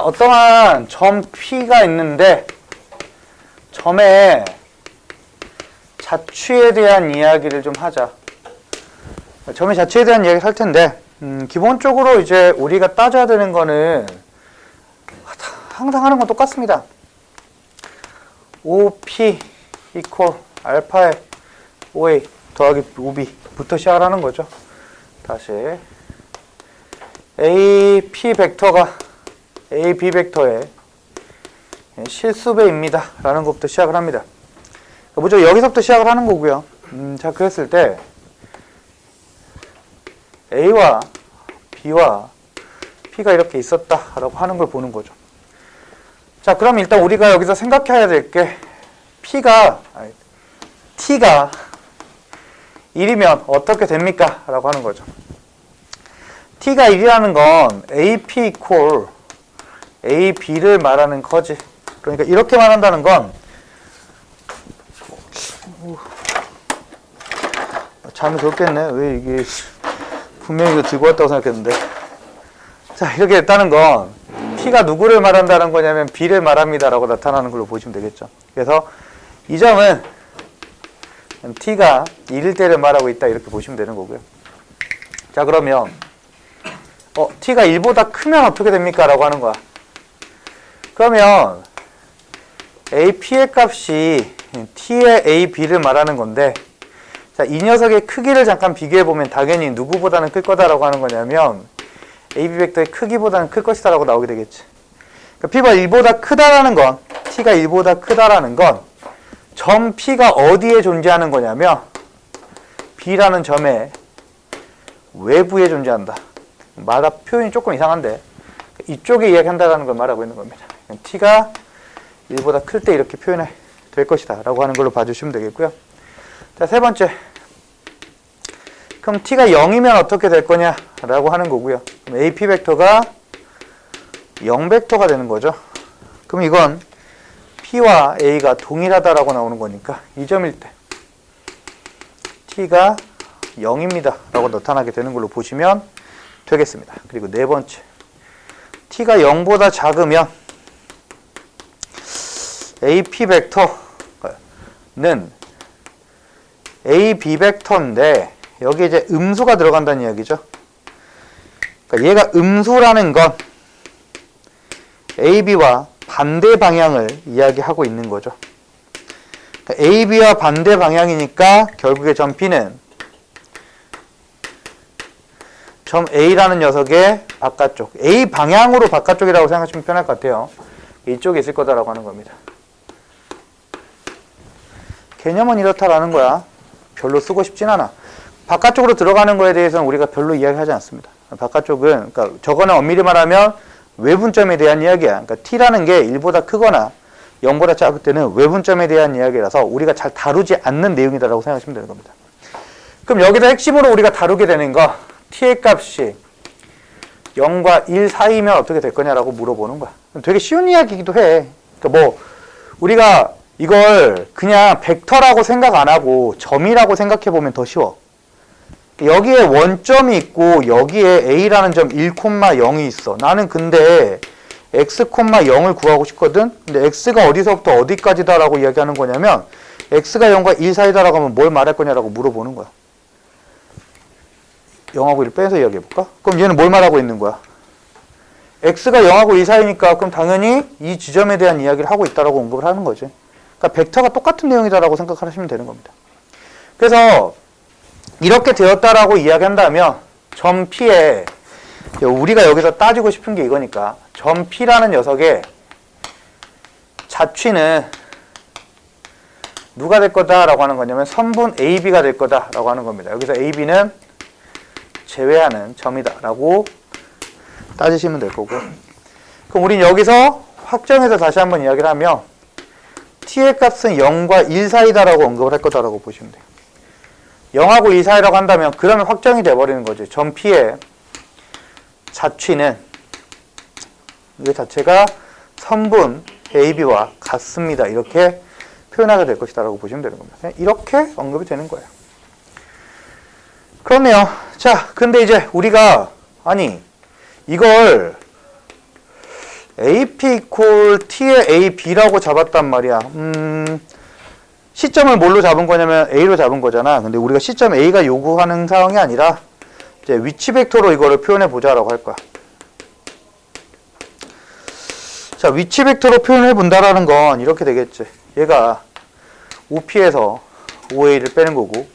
자, 어떠한 점 P가 있는데 점의 자취에 대한 이야기를 좀 하자. 점의 자취에 대한 이야기를 할 텐데 기본적으로 이제 우리가 따져야 되는 거는 항상 하는 건 똑같습니다. OP 이퀄 알파의 OA 더하기 OB부터 시작을 하는 거죠. 다시 AP 벡터가 AB 벡터의 실수배입니다 라는 것부터 시작을 합니다. 무조건 여기서부터 시작을 하는 거고요. 자, 그랬을 때 A와 B와 P가 이렇게 있었다 라고 하는 걸 보는 거죠. 자, 그럼 일단 우리가 여기서 생각해야 될 게 T가 1이면 어떻게 됩니까? 라고 하는 거죠. T가 1이라는 건 AP 이퀄 AB를 말하는 거지. 그러니까 이렇게 말한다는 건 잠이 덜겠네. 왜 이게 분명히 이거 들고 왔다고 생각했는데. 자, 이렇게 됐다는 건 T가 누구를 말한다는 거냐면 B를 말합니다 라고 나타나는 걸로 보시면 되겠죠. 그래서 이 점은 T가 1일 때를 말하고 있다 이렇게 보시면 되는 거고요. 자, 그러면 T가 1보다 크면 어떻게 됩니까? 라고 하는 거야. 그러면 AP의 값이 T의 AB를 말하는 건데, 자, 이 녀석의 크기를 잠깐 비교해보면 당연히 누구보다는 클 거다라고 하는 거냐면 AB 벡터의 크기보다는 클 것이다 라고 나오게 되겠지. 그러니까 P가 1보다 크다라는 건, T가 1보다 크다라는 건 점 P가 어디에 존재하는 거냐면 B라는 점의 외부에 존재한다. 표현이 조금 이상한데 이쪽에 이야기한다라는 걸 말하고 있는 겁니다. T가 1보다 클 때 이렇게 표현이 될 것이다 라고 하는 걸로 봐주시면 되겠고요. 자, 세 번째, 그럼 T가 0이면 어떻게 될 거냐 라고 하는 거고요. 그럼 AP 벡터가 0 벡터가 되는 거죠. 그럼 이건 P와 A가 동일하다라고 나오는 거니까 이 점일 때 T가 0입니다 라고 나타나게 되는 걸로 보시면 되겠습니다. 그리고 네 번째, T가 0보다 작으면 AP 벡터는 AB 벡터인데 여기 이제 음수가 들어간다는 이야기죠. 그러니까 얘가 음수라는 건 AB와 반대 방향을 이야기하고 있는 거죠. 그러니까 AB와 반대 방향이니까 결국에 점 P는 점 A라는 녀석의 바깥쪽, A 방향으로 바깥쪽이라고 생각하시면 편할 것 같아요. 이쪽에 있을 거다라고 하는 겁니다. 개념은 이렇다라는 거야. 별로 쓰고 싶진 않아. 바깥쪽으로 들어가는 거에 대해서는 우리가 별로 이야기하지 않습니다. 바깥쪽은, 그러니까 저거는 엄밀히 말하면 외분점에 대한 이야기야. 그러니까 T라는 게 1보다 크거나 0보다 작을 때는 외분점에 대한 이야기라서 우리가 잘 다루지 않는 내용이다라고 생각하시면 되는 겁니다. 그럼 여기서 핵심으로 우리가 다루게 되는 거, T의 값이 0과 1 사이면 어떻게 될 거냐라고 물어보는 거야. 되게 쉬운 이야기이기도 해. 그러니까 우리가 이걸 그냥 벡터라고 생각 안 하고 점이라고 생각해 보면 더 쉬워. 여기에 원점이 있고 여기에 A라는 점 1,0이 있어. 나는 근데 x, 0을 구하고 싶거든. 근데 x가 어디서부터 어디까지다라고 이야기하는 거냐면 x가 0과 1 사이다라고 하면 뭘 말할 거냐라고 물어보는 거야. 0하고 1을 빼서 이야기해볼까? 그럼 얘는 뭘 말하고 있는 거야? x가 0하고 2 사이니까 그럼 당연히 이 지점에 대한 이야기를 하고 있다라고 언급을 하는 거지. 그러니까 벡터가 똑같은 내용이다라고 생각하시면 되는 겁니다. 그래서 이렇게 되었다라고 이야기한다면 점 P에 우리가 여기서 따지고 싶은 게 이거니까 점 P라는 녀석의 자취는 누가 될 거다라고 하는 거냐면 선분 AB가 될 거다라고 하는 겁니다. 여기서 AB는 제외하는 점이다라고 따지시면 될 거고. 그럼 우린 여기서 확정해서 다시 한번 이야기를 하면 T의 값은 0과 1 사이다라고 언급을 할 거다라고 보시면 돼요. 0하고 2 사이라고 한다면 그러면 확정이 돼버리는 거죠. 점 P의 자취는 이 자체가 선분 AB와 같습니다. 이렇게 표현하게 될 것이다라고 보시면 되는 겁니다. 이렇게 언급이 되는 거예요. 그렇네요. 자, 근데 이제 우리가 이걸 AP equal T의 AB라고 잡았단 말이야. 시점을 뭘로 잡은 거냐면 A로 잡은 거잖아. 근데 우리가 시점 A가 요구하는 상황이 아니라 이제 위치 벡터로 이거를 표현해 보자라고 할 거야. 자, 위치 벡터로 표현해 본다라는 건 이렇게 되겠지. 얘가 OP에서 OA를 빼는 거고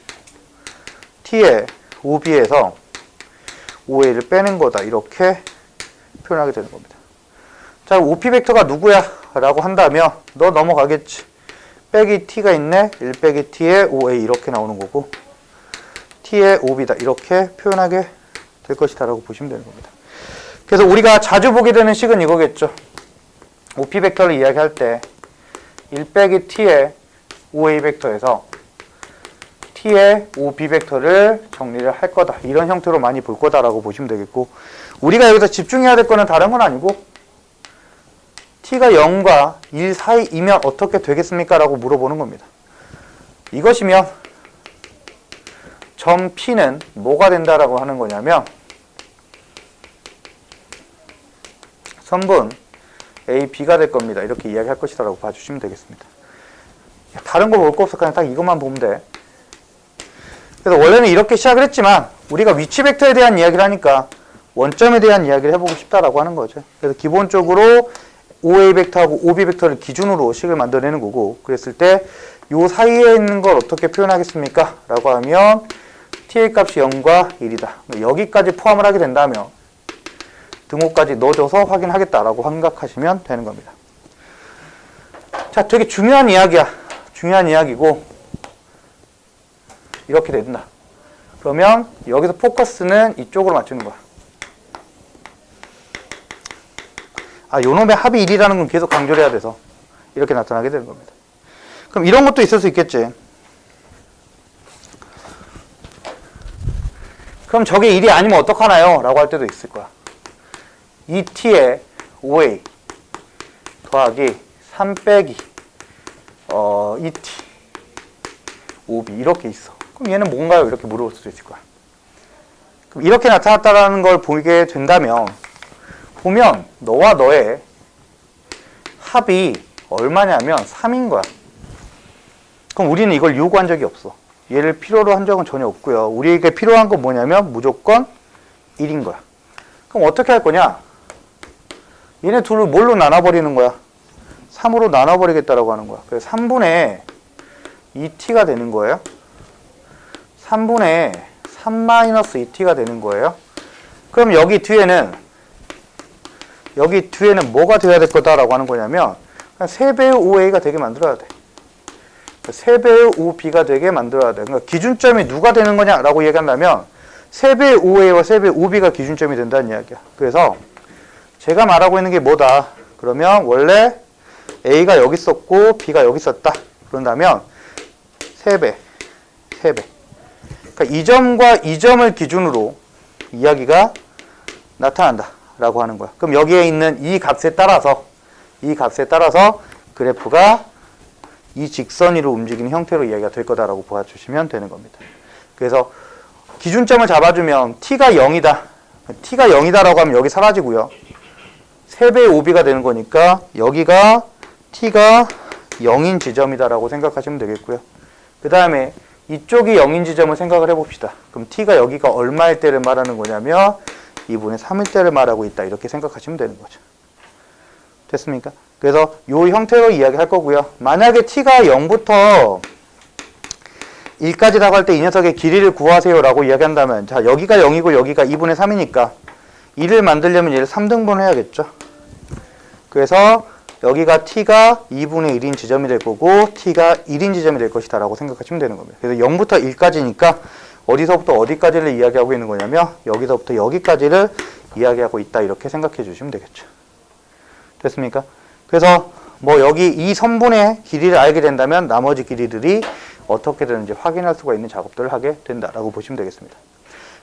T의 OB에서 OA를 빼는 거다. 이렇게 표현하게 되는 겁니다. 자, OP 벡터가 누구야? 라고 한다면 너 넘어가겠지. 빼기 T가 있네. 1 빼기 T의 OA 이렇게 나오는 거고 T의 OB다. 이렇게 표현하게 될 것이다 라고 보시면 되는 겁니다. 그래서 우리가 자주 보게 되는 식은 이거겠죠. OP 벡터를 이야기할 때 1 빼기 T의 OA 벡터에서 T의 OB 벡터를 정리를 할 거다. 이런 형태로 많이 볼 거다라고 보시면 되겠고 우리가 여기서 집중해야 될 거는 다른 건 아니고 T가 0과 1 사이이면 어떻게 되겠습니까? 라고 물어보는 겁니다. 이것이면 점 P는 뭐가 된다라고 하는 거냐면 선분 A, B가 될 겁니다. 이렇게 이야기할 것이다 라고 봐주시면 되겠습니다. 다른 거 볼 거 없어. 그냥 딱 이것만 보면 돼. 그래서 원래는 이렇게 시작을 했지만 우리가 위치 벡터에 대한 이야기를 하니까 원점에 대한 이야기를 해보고 싶다라고 하는 거죠. 그래서 기본적으로 OA 벡터하고 OB 벡터를 기준으로 식을 만들어내는 거고 그랬을 때 요 사이에 있는 걸 어떻게 표현하겠습니까? 라고 하면 T의 값이 0과 1이다. 여기까지 포함을 하게 된다면 등호까지 넣어줘서 확인하겠다라고 생각하시면 되는 겁니다. 자, 되게 중요한 이야기야. 중요한 이야기고 이렇게 된다. 그러면 여기서 포커스는 이쪽으로 맞추는 거야. 아, 요놈의 합이 1이라는 건 계속 강조를 해야 돼서 이렇게 나타나게 되는 겁니다. 그럼 이런 것도 있을 수 있겠지. 그럼 저게 1이 아니면 어떡하나요? 라고 할 때도 있을 거야. 2t의 OA 더하기 3 빼기 2t OB 이렇게 있어. 그럼 얘는 뭔가요? 이렇게 물어볼 수도 있을 거야. 그럼 이렇게 나타났다는 걸 보게 된다면 보면 너와 너의 합이 얼마냐면 3인 거야. 그럼 우리는 이걸 요구한 적이 없어. 얘를 필요로 한 적은 전혀 없고요. 우리에게 필요한 건 뭐냐면 무조건 1인 거야. 그럼 어떻게 할 거냐? 얘네 둘을 뭘로 나눠버리는 거야? 3으로 나눠버리겠다라고 하는 거야. 그래서 3분의 2t가 되는 거예요. 3분의 3-2t가 되는 거예요. 그럼 여기 뒤에는 뭐가 돼야 될 거다라고 하는 거냐면 3배의 OA가 되게 만들어야 돼. 3배의 OB가 되게 만들어야 돼. 그러니까 기준점이 누가 되는 거냐라고 얘기한다면 3배의 OA와 3배의 OB가 기준점이 된다는 이야기야. 그래서 제가 말하고 있는 게 뭐다? 그러면 원래 A가 여기 있었고 B가 여기 있었다. 그런다면 3배. 그러니까 이 점과 이 점을 기준으로 이야기가 나타난다 라고 하는 거야. 그럼 여기에 있는 이 값에 따라서 그래프가 이 직선 위로 움직이는 형태로 이야기가 될 거다라고 보아주시면 되는 겁니다. 그래서 기준점을 잡아주면 T가 0이다. T가 0이다라고 하면 여기 사라지고요. 3배의 OB가 되는 거니까 여기가 T가 0인 지점이다라고 생각하시면 되겠고요. 그 다음에 이쪽이 0인 지점을 생각을 해봅시다. 그럼 T가 여기가 얼마일 때를 말하는 거냐면 2분의 3일 때를 말하고 있다. 이렇게 생각하시면 되는 거죠. 됐습니까? 그래서 이 형태로 이야기할 거고요. 만약에 T가 0부터 1까지라고 할 때 이 녀석의 길이를 구하세요 라고 이야기한다면 자, 여기가 0이고 여기가 2분의 3이니까 2를 만들려면 얘를 3등분 해야겠죠. 그래서 여기가 T가 2분의 1인 지점이 될 거고 T가 1인 지점이 될 것이다 라고 생각하시면 되는 겁니다. 그래서 0부터 1까지니까 어디서부터 어디까지를 이야기하고 있는 거냐면 여기서부터 여기까지를 이야기하고 있다 이렇게 생각해 주시면 되겠죠. 됐습니까? 그래서 뭐 여기 이 선분의 길이를 알게 된다면 나머지 길이들이 어떻게 되는지 확인할 수가 있는 작업들을 하게 된다라고 보시면 되겠습니다.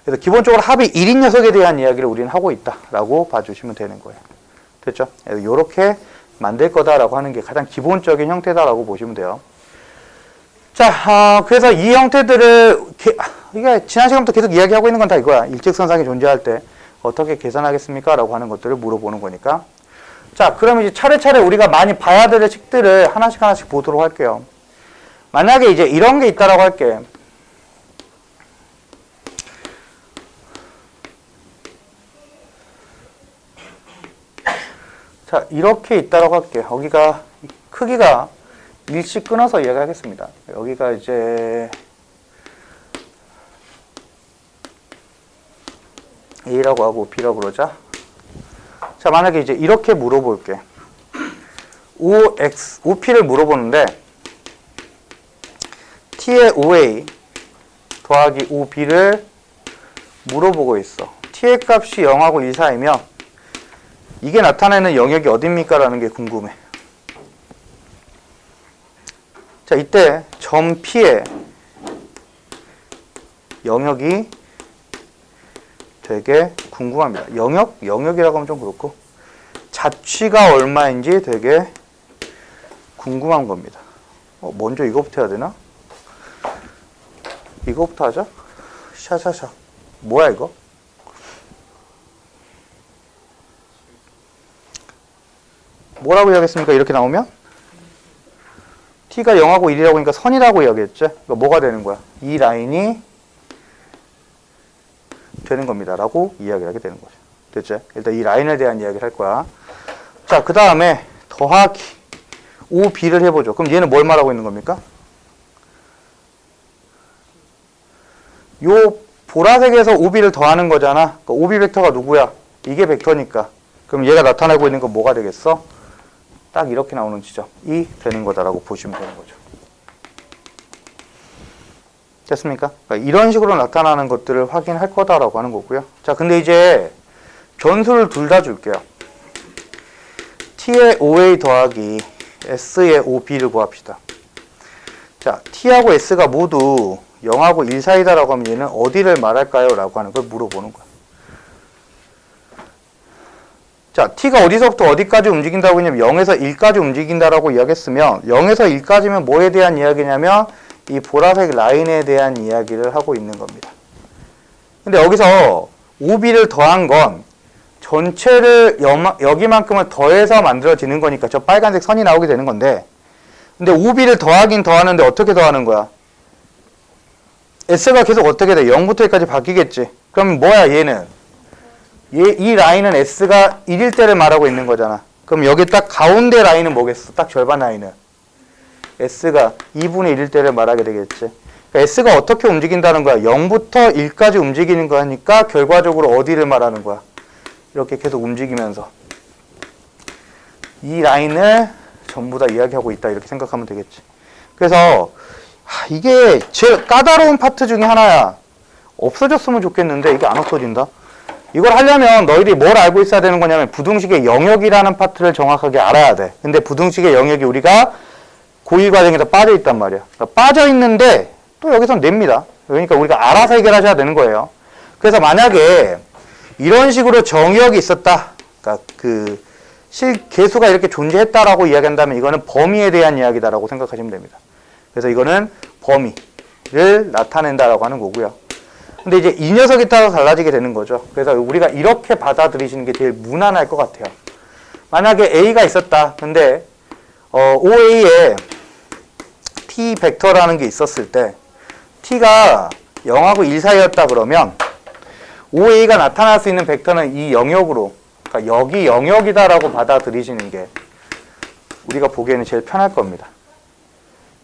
그래서 기본적으로 합이 1인 녀석에 대한 이야기를 우리는 하고 있다라고 봐주시면 되는 거예요. 됐죠? 이렇게 만들 거다라고 하는 게 가장 기본적인 형태다라고 보시면 돼요. 자, 그래서 이 형태들을 이게 지난 시간부터 계속 이야기하고 있는 건 다 이거야. 일직선상이 존재할 때 어떻게 계산하겠습니까? 라고 하는 것들을 물어보는 거니까 자, 그럼 이제 차례차례 우리가 많이 봐야 될 식들을 하나씩 보도록 할게요. 만약에 이제 이런 게 있다라고 할게. 자, 이렇게 있다라고 할게. 여기가 크기가 일씩 끊어서 이야기하겠습니다. 여기가 이제 A라고 하고 B라고 그러자. 자, 만약에 이제 이렇게 물어볼게. OP를 물어보는데 T의 OA 더하기 OB를 물어보고 있어. T의 값이 0하고 1 사이면 이게 나타내는 영역이 어딥니까? 라는 게 궁금해. 자, 이때 점 P의 영역이 되게 궁금합니다. 영역이라고 하면 좀 그렇고 자취가 얼마인지 되게 궁금한 겁니다. 먼저 이거부터 해야 되나? 이거부터 하자. 샤샤샤. 뭐야 이거? 뭐라고 이야기했습니까? 이렇게 나오면 T가 0하고 1이라고 하니까 선이라고 이야기했지? 그러니까 뭐가 되는 거야? 이 라인이 되는 겁니다. 라고 이야기를 하게 되는 거죠. 됐지? 일단 이 라인에 대한 이야기를 할 거야. 자, 그 다음에 더하기 OB를 해보죠. 그럼 얘는 뭘 말하고 있는 겁니까? 요 보라색에서 OB를 더하는 거잖아. 그러니까 OB 벡터가 누구야? 이게 벡터니까. 그럼 얘가 나타내고 있는 건 뭐가 되겠어? 딱 이렇게 나오는 지점이 되는 거다라고 보시면 되는 거죠. 됐습니까? 그러니까 이런 식으로 나타나는 것들을 확인할 거다라고 하는 거고요. 자, 근데 이제 변수를 둘 다 줄게요. T의 OA 더하기 S의 OB를 구합시다. 자, T하고 S가 모두 0하고 1 사이다라고 하면 얘는 어디를 말할까요? 라고 하는 걸 물어보는 거야. 자, T가 어디서부터 어디까지 움직인다고 했냐면 0에서 1까지 움직인다라고 이야기했으면 0에서 1까지면 뭐에 대한 이야기냐면 이 보라색 라인에 대한 이야기를 하고 있는 겁니다. 근데 여기서 OB를 더한 건 전체를 여기만큼을 더해서 만들어지는 거니까 저 빨간색 선이 나오게 되는 건데, 근데 OB를 더하긴 더하는데 어떻게 더하는 거야? S가 계속 어떻게 돼? 0부터 1까지 바뀌겠지. 그럼 뭐야 얘는? 이 라인은 S가 1일 때를 말하고 있는 거잖아. 그럼 여기 딱 가운데 라인은 뭐겠어? 딱 절반 라인은 S가 2분의 1일 때를 말하게 되겠지. 그러니까 S가 어떻게 움직인다는 거야? 0부터 1까지 움직이는 거니까 결과적으로 어디를 말하는 거야? 이렇게 계속 움직이면서 이 라인을 전부 다 이야기하고 있다 이렇게 생각하면 되겠지. 그래서 이게 제일 까다로운 파트 중에 하나야. 없어졌으면 좋겠는데 이게 안 없어진다. 이걸 하려면 너희들이 뭘 알고 있어야 되는 거냐면 부등식의 영역이라는 파트를 정확하게 알아야 돼. 근데 부등식의 영역이 우리가 고1 과정에서 빠져 있단 말이야. 그러니까 빠져 있는데 또 여기서 냅니다. 그러니까 우리가 알아서 해결하셔야 되는 거예요. 그래서 만약에 이런 식으로 정의역이 있었다. 그러니까 그 실계수가 이렇게 존재했다라고 이야기한다면 이거는 범위에 대한 이야기다라고 생각하시면 됩니다. 그래서 이거는 범위를 나타낸다라고 하는 거고요. 근데 이제 이 녀석에 따라서 달라지게 되는 거죠. 그래서 우리가 이렇게 받아들이시는 게 제일 무난할 것 같아요. 만약에 A가 있었다. 근데 OA에 T 벡터라는 게 있었을 때 T가 0하고 1 사이였다 그러면 OA가 나타날 수 있는 벡터는 이 영역으로, 그러니까 여기 영역이다라고 받아들이시는 게 우리가 보기에는 제일 편할 겁니다.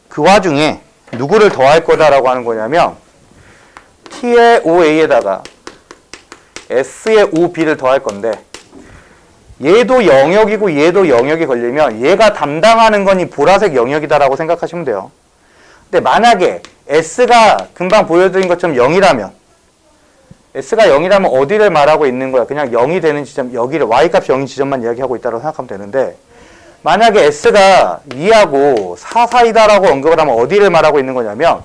그 와중에 누구를 더할 거다라고 하는 거냐면 T의 OA에다가 S의 OB를 더할 건데 얘도 영역이고 얘도 영역이 걸리면 얘가 담당하는 건 이 보라색 영역이다라고 생각하시면 돼요. 근데 만약에 S가 금방 보여드린 것처럼 0이라면 S가 0이라면 어디를 말하고 있는 거야? 그냥 0이 되는 지점, 여기를 Y값이 0인 지점만 이야기하고 있다고 생각하면 되는데, 만약에 S가 2하고 4 사이다라고 언급을 하면 어디를 말하고 있는 거냐면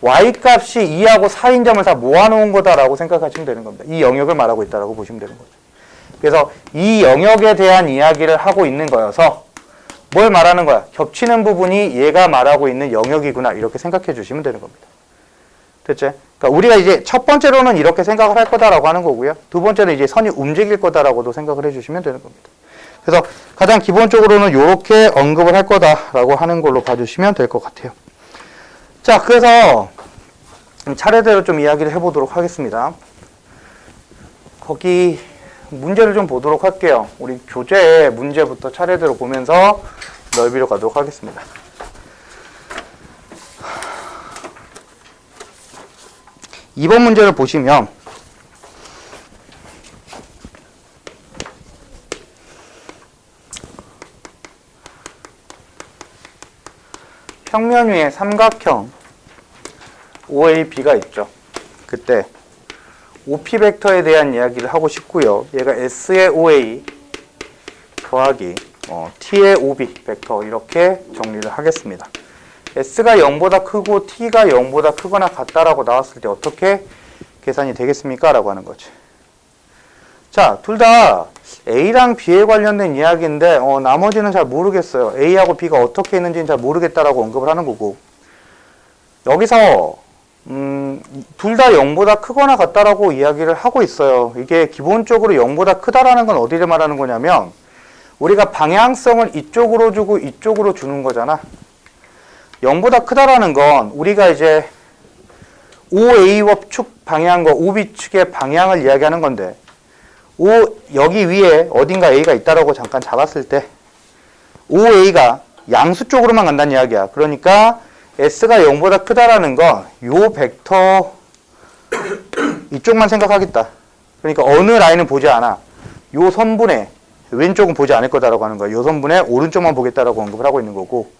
Y값이 2하고 4인 점을 다 모아놓은 거다라고 생각하시면 되는 겁니다. 이 영역을 말하고 있다라고 보시면 되는 거죠. 그래서 이 영역에 대한 이야기를 하고 있는 거여서 뭘 말하는 거야? 겹치는 부분이 얘가 말하고 있는 영역이구나 이렇게 생각해 주시면 되는 겁니다. 됐지? 그러니까 우리가 이제 첫 번째로는 이렇게 생각을 할 거다라고 하는 거고요. 두 번째는 이제 선이 움직일 거다라고도 생각을 해주시면 되는 겁니다. 그래서 가장 기본적으로는 이렇게 언급을 할 거다라고 하는 걸로 봐주시면 될 것 같아요. 자, 그래서 차례대로 좀 이야기를 해보도록 하겠습니다. 거기 문제를 좀 보도록 할게요. 우리 교재 문제부터 차례대로 보면서 넓이로 가도록 하겠습니다. 이번 문제를 보시면 평면 위에 삼각형 OAB가 있죠. 그때 OP 벡터에 대한 이야기를 하고 싶고요. 얘가 S의 OA 더하기 T의 OB 벡터 이렇게 정리를 하겠습니다. S가 0보다 크고 T가 0보다 크거나 같다라고 나왔을 때 어떻게 계산이 되겠습니까? 라고 하는 거지. 자, 둘 다 A랑 B에 관련된 이야기인데 나머지는 잘 모르겠어요. A하고 B가 어떻게 했는지는 잘 모르겠다라고 언급을 하는 거고, 여기서 둘 다 0보다 크거나 같다라고 이야기를 하고 있어요. 이게 기본적으로 0보다 크다라는 건 어디를 말하는 거냐면 우리가 방향성을 이쪽으로 주고 이쪽으로 주는 거잖아. 0보다 크다라는 건 우리가 이제 OA 축 방향과 OB 축의 방향을 이야기하는 건데, 여기 위에 어딘가 A가 있다라고 잠깐 잡았을 때 OA가 양수 쪽으로만 간다는 이야기야. 그러니까 S가 0보다 크다라는 건 요 벡터 이쪽만 생각하겠다. 그러니까 어느 라인은 보지 않아. 요 선분의 왼쪽은 보지 않을 거다라고 하는 거야. 요 선분의 오른쪽만 보겠다라고 언급을 하고 있는 거고,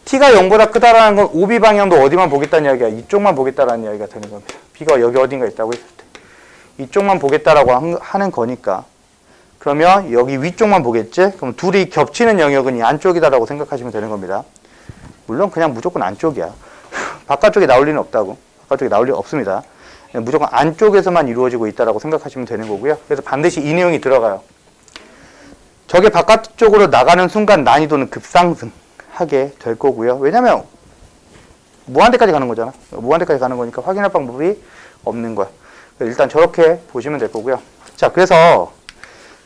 T가 0보다 크다라는 건 OB 방향도 어디만 보겠다는 이야기야. 이쪽만 보겠다라는 이야기가 되는 겁니다. B가 여기 어딘가 있다고 했을 때 이쪽만 보겠다라고 하는 거니까, 그러면 여기 위쪽만 보겠지? 그럼 둘이 겹치는 영역은 이 안쪽이다라고 생각하시면 되는 겁니다. 물론 그냥 무조건 안쪽이야. 바깥쪽에 나올 리는 없다고. 바깥쪽에 나올 리 없습니다. 무조건 안쪽에서만 이루어지고 있다라고 생각하시면 되는 거고요. 그래서 반드시 이 내용이 들어가요. 저게 바깥쪽으로 나가는 순간 난이도는 급상승하게 될 거고요. 왜냐면 무한대까지 가는 거잖아. 무한대까지 가는 거니까 확인할 방법이 없는 거야. 일단 저렇게 보시면 될 거고요. 자, 그래서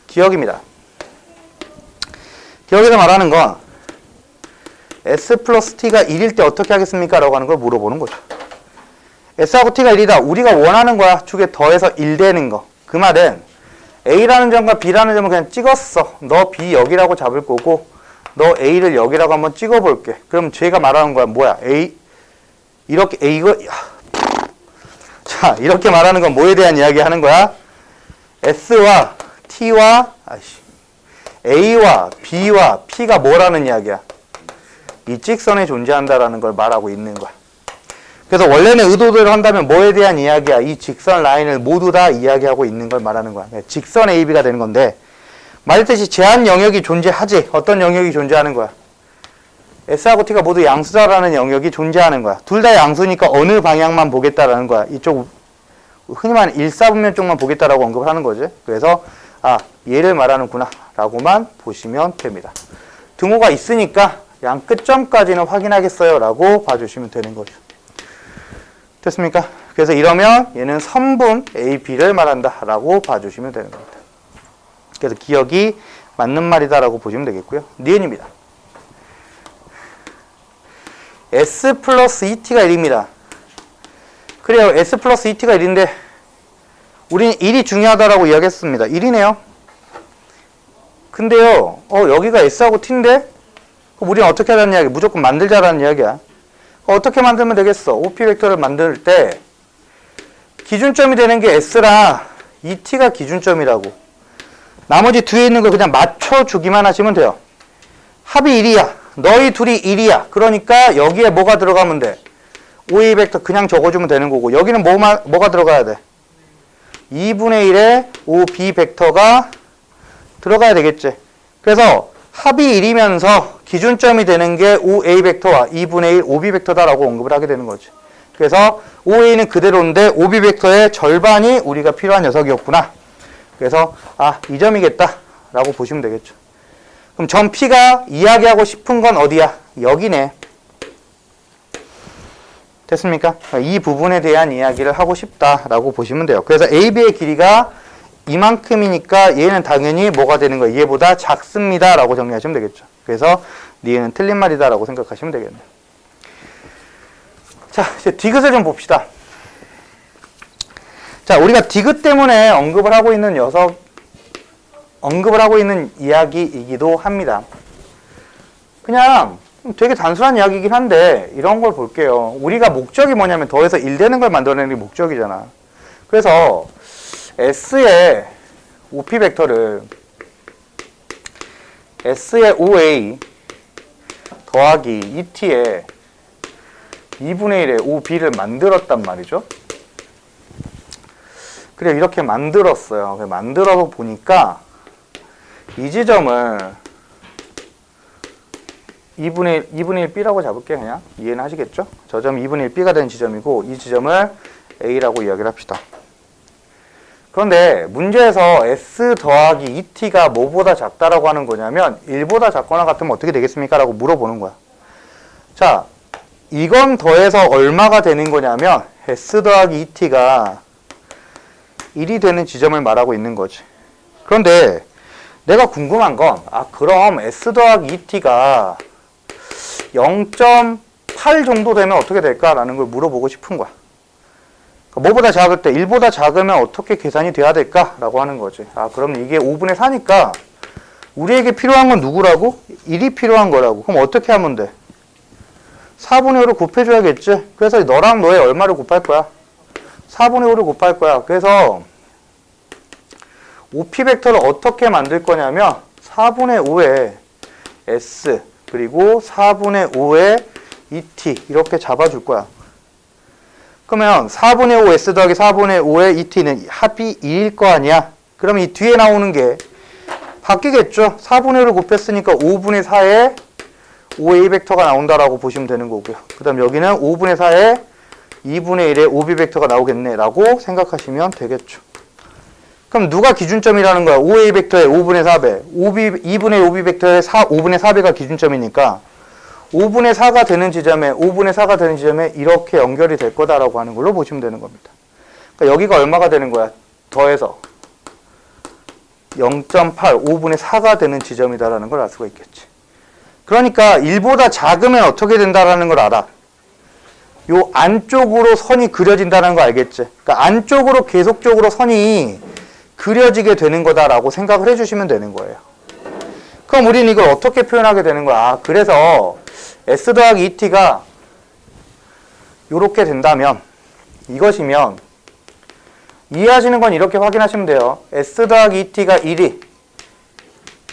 기억입니다. 기억에서 말하는 건 S 플러스 T가 1일 때 어떻게 하겠습니까? 라고 하는 걸 물어보는 거죠. S하고 T가 1이다. 우리가 원하는 거야. 축에 더해서 1 되는 거. 그 말은 A라는 점과 B라는 점을 그냥 찍었어. 너 B 여기라고 잡을 거고 너 A를 여기라고 한번 찍어볼게. 그럼 제가 말하는 거야. 뭐야? 이렇게 자, 이렇게 말하는 건 뭐에 대한 이야기 하는 거야? S와 T와 A와 B와 P가 뭐라는 이야기야? 이 직선에 존재한다라는 걸 말하고 있는 거야. 그래서 원래는 의도대로 한다면 뭐에 대한 이야기야? 이 직선 라인을 모두 다 이야기하고 있는 걸 말하는 거야. 직선 AB가 되는 건데, 말했듯이 제한 영역이 존재하지. 어떤 영역이 존재하는 거야? S하고 T가 모두 양수다라는 영역이 존재하는 거야. 둘 다 양수니까 어느 방향만 보겠다라는 거야. 이쪽 흔히 말하는 일사분면 쪽만 보겠다라고 언급을 하는 거지. 그래서 얘를 말하는구나 라고만 보시면 됩니다. 등호가 있으니까 양 끝점까지는 확인하겠어요 라고 봐주시면 되는 거죠. 됐습니까? 그래서 이러면 얘는 선분 A, B를 말한다 라고 봐주시면 되는 겁니다. 그래서 기억이 맞는 말이다 라고 보시면 되겠고요. 니은입니다. S 플러스 ET가 1입니다. 그래요. S 플러스 ET가 1인데 우리는 1이 중요하다라고 이야기했습니다. 1이네요. 근데요. 여기가 S하고 T인데 그럼 우리는 어떻게 하자는 이야기? 무조건 만들자라는 이야기야. 어떻게 만들면 되겠어? OP 벡터를 만들 때 기준점이 되는 게 S라 이 T가 기준점이라고. 나머지 뒤에 있는 거 그냥 맞춰주기만 하시면 돼요. 합이 1이야. 너희 둘이 1이야. 그러니까 여기에 뭐가 들어가면 돼? OA 벡터 그냥 적어주면 되는 거고, 여기는 뭐가 들어가야 돼? 2분의 1의 OB 벡터가 들어가야 되겠지. 그래서 합이 1이면서 기준점이 되는 게 OA 벡터와 2분의 1 OB 벡터다라고 언급을 하게 되는 거지. 그래서 OA는 그대로인데 OB 벡터의 절반이 우리가 필요한 녀석이었구나. 그래서 이 점이겠다 라고 보시면 되겠죠. 그럼 점 P가 이야기하고 싶은 건 어디야? 여기네. 됐습니까? 이 부분에 대한 이야기를 하고 싶다라고 보시면 돼요. 그래서 AB의 길이가 이만큼이니까 얘는 당연히 뭐가 되는 거야? 얘보다 작습니다 라고 정리하시면 되겠죠. 그래서 얘는 틀린 말이다 라고 생각하시면 되겠네요. 자, 이제 디귿을 좀 봅시다. 자, 우리가 디귿 때문에 언급을 하고 있는 이야기이기도 합니다. 그냥 되게 단순한 이야기이긴 한데 이런 걸 볼게요. 우리가 목적이 뭐냐면 더해서 1 되는 걸 만들어내는 게 목적이잖아. 그래서 S의 OP 벡터를 S의 OA 더하기 ET에 2분의 1의 OB를 만들었단 말이죠. 그래, 이렇게 만들었어요. 만들어 보니까 이 지점을 2분의 1B라고 잡을게요. 그냥 이해는 하시겠죠? 저 점 2분의 1B가 되는 지점이고 이 지점을 A라고 이야기를 합시다. 그런데 문제에서 S 더하기 ET가 뭐보다 작다라고 하는 거냐면 1보다 작거나 같으면 어떻게 되겠습니까? 라고 물어보는 거야. 자, 이건 더해서 얼마가 되는 거냐면 S 더하기 ET가 1이 되는 지점을 말하고 있는 거지. 그런데 내가 궁금한 건 그럼 S 더하기 ET가 0.8 정도 되면 어떻게 될까라는 걸 물어보고 싶은 거야. 뭐보다 작을 때 1보다 작으면 어떻게 계산이 돼야 될까라고 하는 거지. 그럼 이게 5분의 4니까 우리에게 필요한 건 누구라고? 1이 필요한 거라고. 그럼 어떻게 하면 돼? 4분의 5를 곱해줘야겠지. 그래서 너랑 너의 얼마를 곱할 거야? 4분의 5를 곱할 거야. 그래서 OP 벡터를 어떻게 만들 거냐면 4분의 5의 S 그리고 4분의 5의 ET 이렇게 잡아줄 거야. 그러면 4분의 5 S 더하기 4분의 5의 ET는 합이 2일 거 아니야? 그럼 이 뒤에 나오는 게 바뀌겠죠? 4분의 5를 곱했으니까 5분의 4의 5A 벡터가 나온다라고 보시면 되는 거고요. 그 다음 여기는 5분의 4의 2분의 1의 OB 벡터가 나오겠네 라고 생각하시면 되겠죠. 그럼 누가 기준점이라는 거야? 5A 벡터의 5분의 4배 2분의 OB 벡터의 5분의 4배가 기준점이니까 5분의 4가 되는 지점에 5분의 4가 되는 지점에 이렇게 연결이 될 거다라고 하는 걸로 보시면 되는 겁니다. 그러니까 여기가 얼마가 되는 거야? 더해서 0.8 5분의 4가 되는 지점이다라는 걸 알 수가 있겠지. 그러니까 1보다 작으면 어떻게 된다라는 걸 알아. 요 안쪽으로 선이 그려진다는 거 알겠지? 그러니까 안쪽으로 계속적으로 선이 그려지게 되는 거다라고 생각을 해주시면 되는 거예요. 그럼 우리는 이걸 어떻게 표현하게 되는 거야? 그래서 S 더하기 ET가 이렇게 된다면 이것이면 이해하시는 건 이렇게 확인하시면 돼요. S 더하기 ET가 1이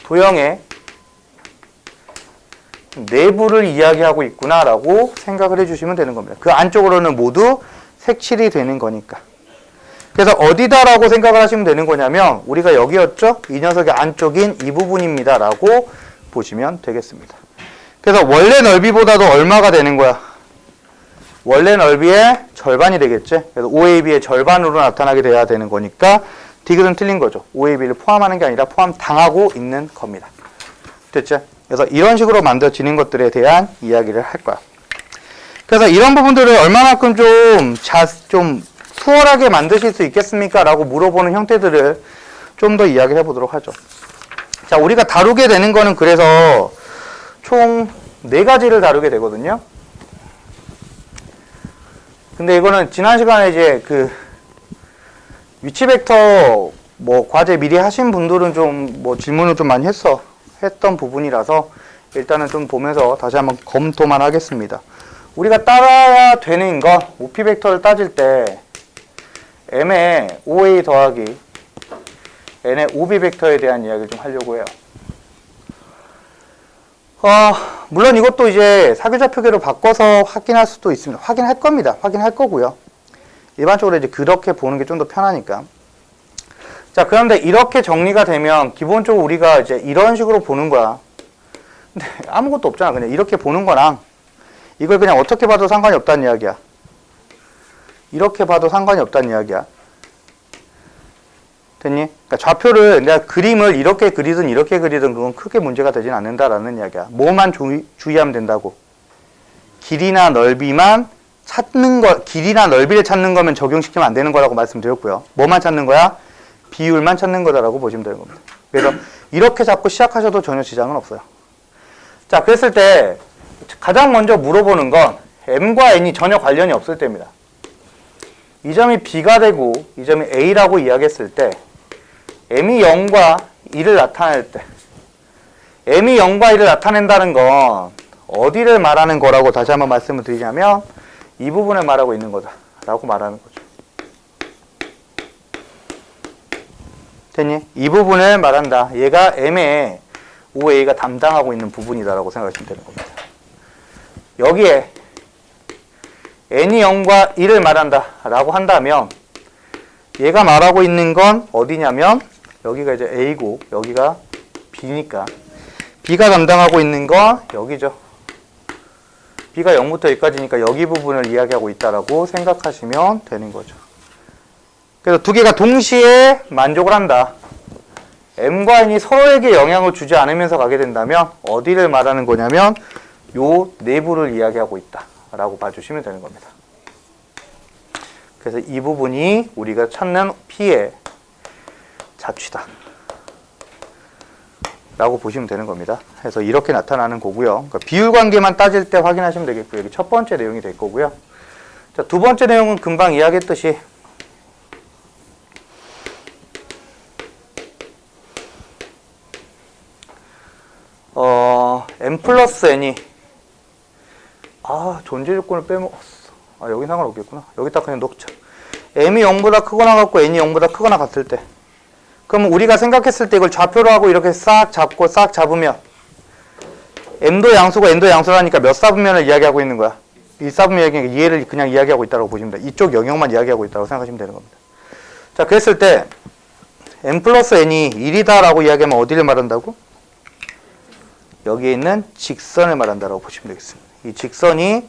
도형의 내부를 이야기하고 있구나라고 생각을 해주시면 되는 겁니다. 그 안쪽으로는 모두 색칠이 되는 거니까. 그래서 어디다라고 생각을 하시면 되는 거냐면 우리가 여기였죠? 이 녀석의 안쪽인 이 부분입니다 라고 보시면 되겠습니다. 그래서 원래 넓이보다도 얼마가 되는 거야? 원래 넓이의 절반이 되겠지? 그래서 OAB의 절반으로 나타나게 돼야 되는 거니까 디귿은 틀린 거죠. OAB를 포함하는 게 아니라 포함당하고 있는 겁니다. 됐죠? 그래서 이런 식으로 만들어지는 것들에 대한 이야기를 할 거야. 그래서 이런 부분들을 얼마만큼 좀 수월하게 만드실 수 있겠습니까? 라고 물어보는 형태들을 좀 더 이야기를 해보도록 하죠. 자, 우리가 다루게 되는 거는 그래서 총 4가지를 다루게 되거든요. 근데 이거는 지난 시간에 이제 그 위치 벡터 과제 미리 하신 분들은 좀 질문을 좀 많이 했던 부분이라서 일단은 좀 보면서 다시 한번 검토만 하겠습니다. 우리가 따라야 되는 건 OP 벡터를 따질 때 M의 OA 더하기 N의 OB 벡터에 대한 이야기를 좀 하려고 해요. 물론 이것도 이제 사교좌표계로 바꿔서 확인할 수도 있습니다. 확인할 겁니다. 확인할 거고요. 일반적으로 이제 그렇게 보는 게 좀 더 편하니까. 자, 그런데 이렇게 정리가 되면 기본적으로 우리가 이제 이런 식으로 보는 거야. 근데 아무것도 없잖아. 그냥 이렇게 보는 거랑 이걸 그냥 어떻게 봐도 상관이 없다는 이야기야. 이렇게 봐도 상관이 없다는 이야기야. 됐니? 그러니까 좌표를 내가 그림을 이렇게 그리든 이렇게 그리든 그건 크게 문제가 되진 않는다라는 이야기야. 뭐만 주의하면 된다고. 길이나 넓이만 찾는 거, 길이나 넓이를 찾는 거면 적용시키면 안 되는 거라고 말씀드렸고요. 뭐만 찾는 거야? 비율만 찾는 거다라고 보시면 되는 겁니다. 그래서 이렇게 잡고 시작하셔도 전혀 지장은 없어요. 자, 그랬을 때 가장 먼저 물어보는 건 m과 n이 전혀 관련이 없을 때입니다. 이 점이 b가 되고 이 점이 a라고 이야기했을 때 m이 0과 1을 나타낼 때 m이 0과 1을 나타낸다는 건 어디를 말하는 거라고 다시 한번 말씀을 드리자면 이 부분을 말하고 있는 거다 라고 말하는 거죠. 됐니? 이 부분을 말한다. 얘가 m의 OA가 담당하고 있는 부분이다 라고 생각하시면 되는 겁니다. 여기에 n이 0과 1을 말한다 라고 한다면 얘가 말하고 있는 건 어디냐면 여기가 이제 A고 여기가 B니까 B가 담당하고 있는 건 여기죠. B가 0부터 여기까지니까 여기 부분을 이야기하고 있다라고 생각하시면 되는 거죠. 그래서 두 개가 동시에 만족을 한다. M과 N이 서로에게 영향을 주지 않으면서 가게 된다면 어디를 말하는 거냐면 요 내부를 이야기하고 있다 라고 봐주시면 되는 겁니다. 그래서 이 부분이 우리가 찾는 P의 자취다 라고 보시면 되는 겁니다. 그래서 이렇게 나타나는 거고요. 그러니까 비율 관계만 따질 때 확인하시면 되겠고요. 여기 첫 번째 내용이 될 거고요. 자, 두 번째 내용은 금방 이야기했듯이 m 플러스 n이 존재 조건을 빼먹었어. 여기 상관없겠구나. 여기다 그냥 놓자. m이 0보다 크거나 같고 n이 0보다 크거나 같을 때 그럼 우리가 생각했을 때 이걸 좌표로 하고 이렇게 싹 잡고 싹 잡으면 m도 양수고 n도 양수라니까 몇 사분면을 이야기하고 있는 거야? 1사분면이 얘를 그냥 이야기하고 있다고 보시면 돼. 이쪽 영역만 이야기하고 있다고 생각하시면 되는 겁니다. 자, 그랬을 때 m 플러스 n이 1이다 라고 이야기하면 어디를 말한다고? 여기에 있는 직선을 말한다라고 보시면 되겠습니다. 이 직선이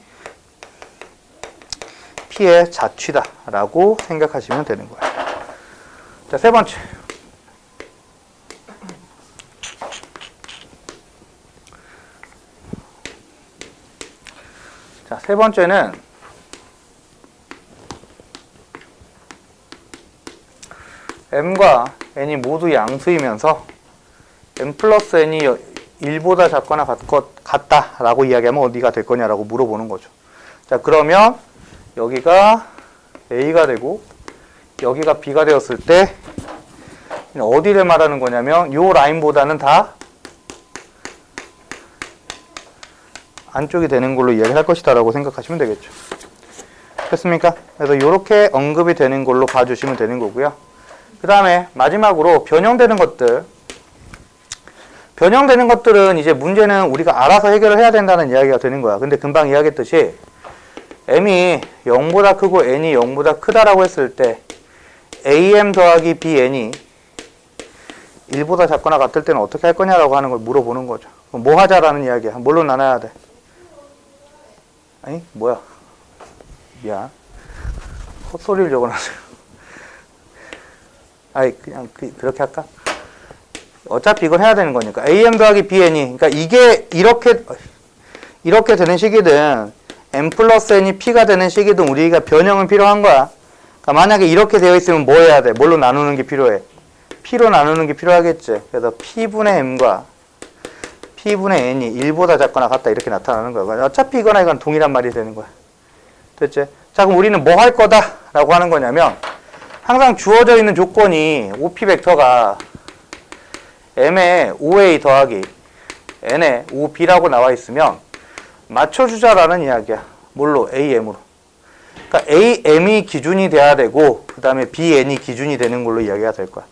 P의 자취다 라고 생각하시면 되는 거예요. 자, 세 번째. 자, 세 번째는 m과 n이 모두 양수이면서 m 플러스 n이 1보다 작거나 같다라고 이야기하면 어디가 될 거냐라고 물어보는 거죠. 자, 그러면 여기가 A가 되고 여기가 B가 되었을 때 어디를 말하는 거냐면 요 라인보다는 다 안쪽이 되는 걸로 이야기할 것이다 라고 생각하시면 되겠죠. 됐습니까? 그래서 이렇게 언급이 되는 걸로 봐주시면 되는 거고요. 그 다음에 마지막으로 변형되는 것들. 변형되는 것들은 이제 문제는 우리가 알아서 해결을 해야 된다는 이야기가 되는 거야. 근데 금방 이야기했듯이 m이 0보다 크고 n이 0보다 크다라고 했을 때 am 더하기 bn이 1보다 작거나 같을 때는 어떻게 할 거냐라고 하는 걸 물어보는 거죠. 그럼 뭐 하자라는 이야기야. 뭘로 나눠야 돼? 아니 뭐야. 미안. 헛소리를 적어놨어요. 아니 그냥 그렇게 할까? 어차피 이걸 해야 되는 거니까 am 더하기 bn이 그러니까 이게 이렇게 되는 식이든 m 플러스 n이 p가 되는 식이든 우리가 변형은 필요한 거야. 그러니까 만약에 이렇게 되어 있으면 뭐 해야 돼? 뭘로 나누는 게 필요해? p로 나누는 게 필요하겠지. 그래서 p분의 m과 p분의 n이 1보다 작거나 같다 이렇게 나타나는 거야. 어차피 이거나 이건 동일한 말이 되는 거야. 됐지? 자, 그럼 우리는 뭐 할 거다 라고 하는 거냐면 항상 주어져 있는 조건이 OP 벡터가 m의 OA 더하기 n의 OB라고 나와 있으면 맞춰주자라는 이야기야. 뭘로? AM으로. 그러니까 AM이 기준이 돼야 되고 그 다음에 BN이 기준이 되는 걸로 이야기가 될 거야.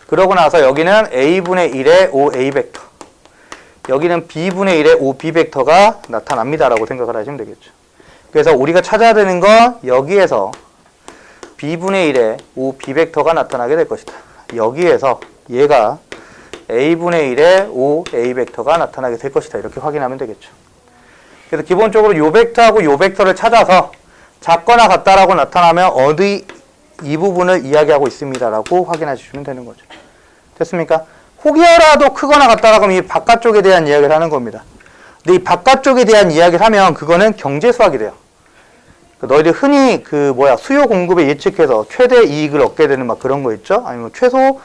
그러고 나서 여기는 A분의 1의 OA 벡터 여기는 B분의 1의 OB 벡터가 나타납니다 라고 생각을 하시면 되겠죠. 그래서 우리가 찾아야 되는 건 여기에서 B분의 1의 OB 벡터가 나타나게 될 것이다. 여기에서 얘가 A분의 1의 OA 벡터가 나타나게 될 것이다. 이렇게 확인하면 되겠죠. 그래서 기본적으로 요 벡터하고 요 벡터를 찾아서 작거나 같다라고 나타나면 어디 이 부분을 이야기하고 있습니다라고 확인해 주시면 되는 거죠. 됐습니까? 혹여라도 크거나 같다라고 하면 이 바깥쪽에 대한 이야기를 하는 겁니다. 근데 이 바깥쪽에 대한 이야기를 하면 그거는 경제수학이 돼요. 너희들 흔히 수요 공급에 예측해서 최대 이익을 얻게 되는 막 그런 거 있죠? 아니면 최소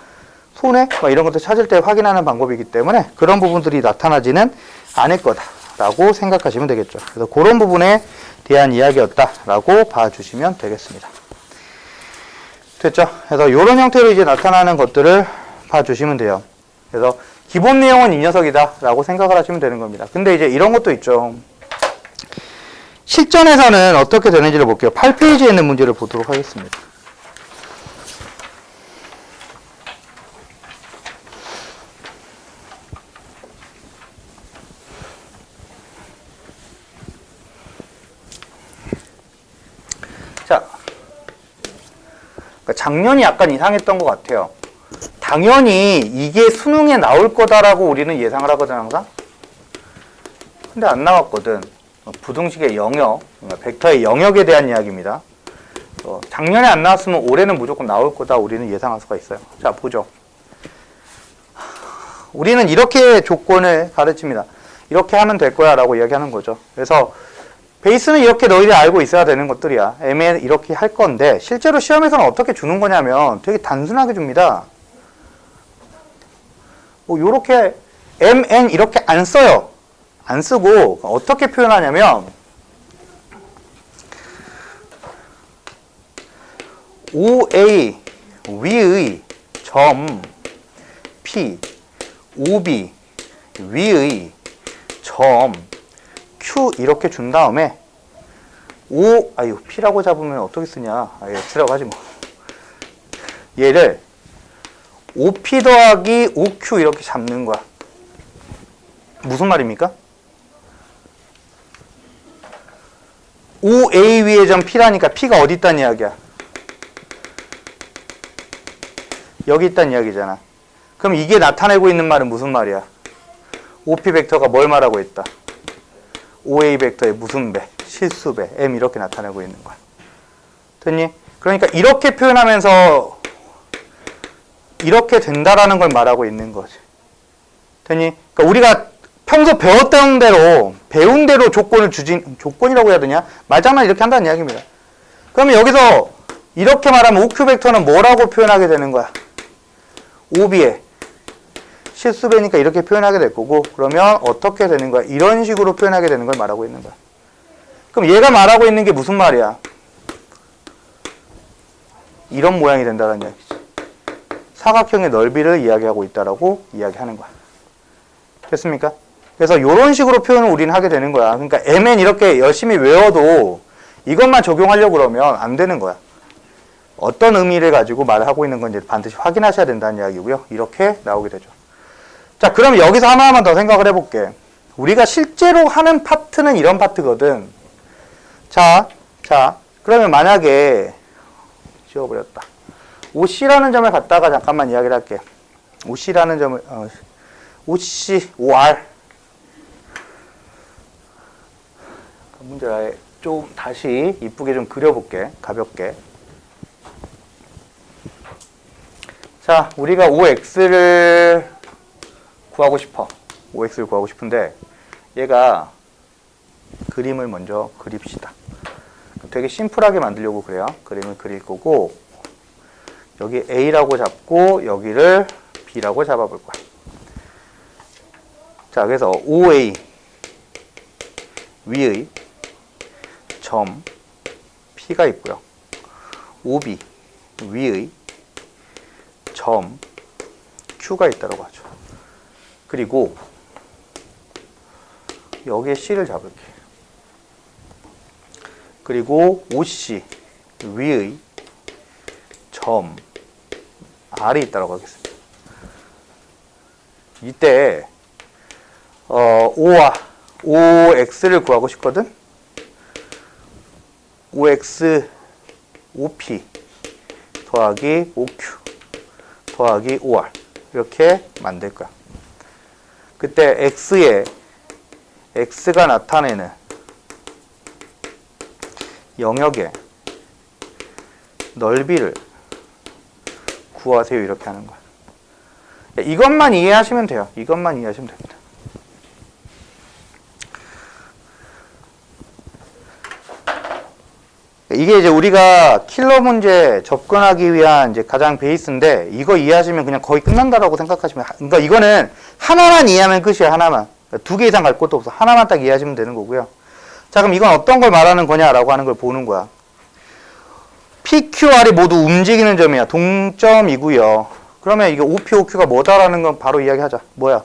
손해? 막 이런 것들 찾을 때 확인하는 방법이기 때문에 그런 부분들이 나타나지는 않을 거다라고 생각하시면 되겠죠. 그래서 그런 부분에 대한 이야기였다라고 봐주시면 되겠습니다. 됐죠? 그래서 이런 형태로 이제 나타나는 것들을 봐주시면 돼요. 그래서 기본 내용은 이 녀석이다라고 생각을 하시면 되는 겁니다. 근데 이제 이런 것도 있죠. 실전에서는 어떻게 되는지를 볼게요. 8페이지에 있는 문제를 보도록 하겠습니다. 자, 작년이 약간 이상했던 것 같아요. 당연히 이게 수능에 나올 거다라고 우리는 예상을 하거든, 항상. 근데 안 나왔거든. 부등식의 영역, 벡터의 영역에 대한 이야기입니다. 작년에 안 나왔으면 올해는 무조건 나올 거다 우리는 예상할 수가 있어요. 자, 보죠. 우리는 이렇게 조건을 가르칩니다. 이렇게 하면 될 거야 라고 이야기하는 거죠. 그래서 베이스는 이렇게 너희들이 알고 있어야 되는 것들이야. M에 이렇게 할 건데 실제로 시험에서는 어떻게 주는 거냐면 되게 단순하게 줍니다. 요렇게 MN 이렇게 안 써요. 안 쓰고 어떻게 표현하냐면 OA 위의 점 P OB 위의 점 Q 이렇게 준 다음에 P라고 잡으면 어떻게 쓰냐. X라고 하지 뭐. 얘를 OP 더하기 OQ 이렇게 잡는 거야. 무슨 말입니까? OA 위의 점 P라니까 P가 어디 있다는 이야기야? 여기 있다는 이야기잖아. 그럼 이게 나타내고 있는 말은 무슨 말이야? OP 벡터가 뭘 말하고 있다? OA 벡터의 무슨 배? 실수배. M 이렇게 나타내고 있는 거야. 됐니? 그러니까 이렇게 표현하면서 이렇게 된다라는 걸 말하고 있는 거지. 됐니? 그러니까 우리가 평소 배웠던 대로, 배운 대로 조건을 조건이라고 해야 되냐? 말장난 이렇게 한다는 이야기입니다. 그러면 여기서 이렇게 말하면 OQ 벡터는 뭐라고 표현하게 되는 거야? OB에 실수배니까 이렇게 표현하게 될 거고, 그러면 어떻게 되는 거야? 이런 식으로 표현하게 되는 걸 말하고 있는 거야. 그럼 얘가 말하고 있는 게 무슨 말이야? 이런 모양이 된다는 이야기지. 사각형의 넓이를 이야기하고 있다라고 이야기하는 거야. 됐습니까? 그래서 이런 식으로 표현을 우리는 하게 되는 거야. 그러니까 Mn 이렇게 열심히 외워도 이것만 적용하려고 그러면 안 되는 거야. 어떤 의미를 가지고 말을 하고 있는 건지 반드시 확인하셔야 된다는 이야기고요. 이렇게 나오게 되죠. 자, 그럼 여기서 하나만 더 생각을 해볼게. 우리가 실제로 하는 파트는 이런 파트거든. 자, 그러면 만약에 지워버렸다. OC라는 점을 갖다가 잠깐만 이야기를 할게. OC라는 점을 OC, OR 문제를 아예 좀 다시 이쁘게 좀 그려볼게. 가볍게. 자, 우리가 OX를 구하고 싶어. OX를 구하고 싶은데 얘가 그림을 먼저 그립시다. 되게 심플하게 만들려고 그래요. 그림을 그릴 거고 여기 A라고 잡고 여기를 B라고 잡아볼 거야. 자, 그래서 OA 위의 점 P가 있고요. OB 위의 점 Q가 있다고 하죠. 그리고 여기에 C를 잡을게. 그리고 OC 위의 점 R이 있다고 하겠습니다. 이때 O와 OX를 구하고 싶거든. OX OP 더하기 OQ 더하기 OR 이렇게 만들 거야. 그때 X에 X가 나타내는 영역의 넓이를 구하세요. 이렇게 하는 거야. 이것만 이해하시면 돼요. 이것만 이해하시면 됩니다. 이게 이제 우리가 킬러 문제 접근하기 위한 이제 가장 베이스인데, 이거 이해하시면 그냥 거의 끝난다라고 생각하시면, 그러니까 이거는 하나만 이해하면 끝이에요, 하나만. 그러니까 두 개 이상 갈 것도 없어. 하나만 딱 이해하시면 되는 거고요. 자, 그럼 이건 어떤 걸 말하는 거냐라고 하는 걸 보는 거야. PQR이 모두 움직이는 점이야. 동점이고요. 그러면 이게 OP, OQ가 뭐다라는 건 바로 이야기하자. 뭐야?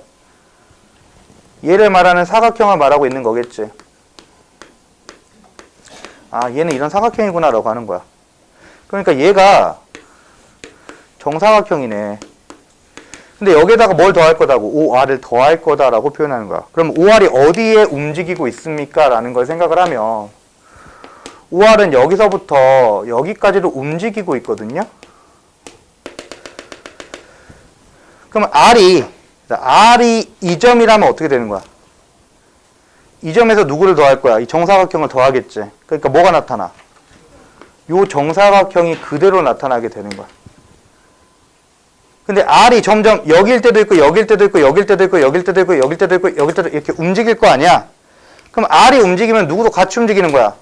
얘를 말하는 사각형을 말하고 있는 거겠지. 아, 얘는 이런 사각형이구나 라고 하는 거야. 그러니까 얘가 정사각형이네. 근데 여기에다가 뭘 더할 거다고? OR을 더할 거다라고 표현하는 거야. 그럼 OR이 어디에 움직이고 있습니까? 라는 걸 생각을 하면 OR은 여기서부터 여기까지로 움직이고 있거든요. 그럼 R이 이 점이라면 어떻게 되는 거야? 이 점에서 누구를 더할 거야? 이 정사각형을 더하겠지. 그러니까 뭐가 나타나? 요 정사각형이 그대로 나타나게 되는 거야. 근데 R이 점점 여기일 때도 있고 여기일 때도 있고 여기일 때도 있고 여기일 때도 있고 여기일 때도 있고 여기일 때도 이렇게 움직일 거 아니야? 그럼 R이 움직이면 누구도 같이 움직이는 거야?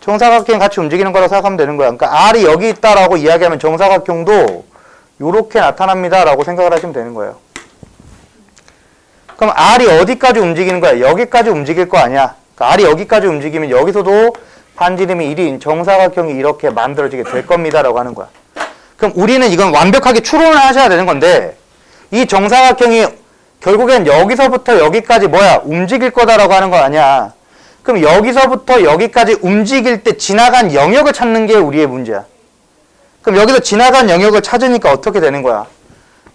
정사각형이 같이 움직이는 거라고 생각하면 되는 거야. 그러니까 R이 여기 있다라고 이야기하면 정사각형도 요렇게 나타납니다 라고 생각을 하시면 되는 거예요. 그럼 R이 어디까지 움직이는 거야? 여기까지 움직일 거 아니야? 그러니까 R이 여기까지 움직이면 여기서도 반지름이 1인 정사각형이 이렇게 만들어지게 될 겁니다 라고 하는 거야. 그럼 우리는 이건 완벽하게 추론을 하셔야 되는 건데, 이 정사각형이 결국엔 여기서부터 여기까지 뭐야? 움직일 거다라고 하는 거 아니야. 그럼 여기서부터 여기까지 움직일 때 지나간 영역을 찾는 게 우리의 문제야. 그럼 여기서 지나간 영역을 찾으니까 어떻게 되는 거야?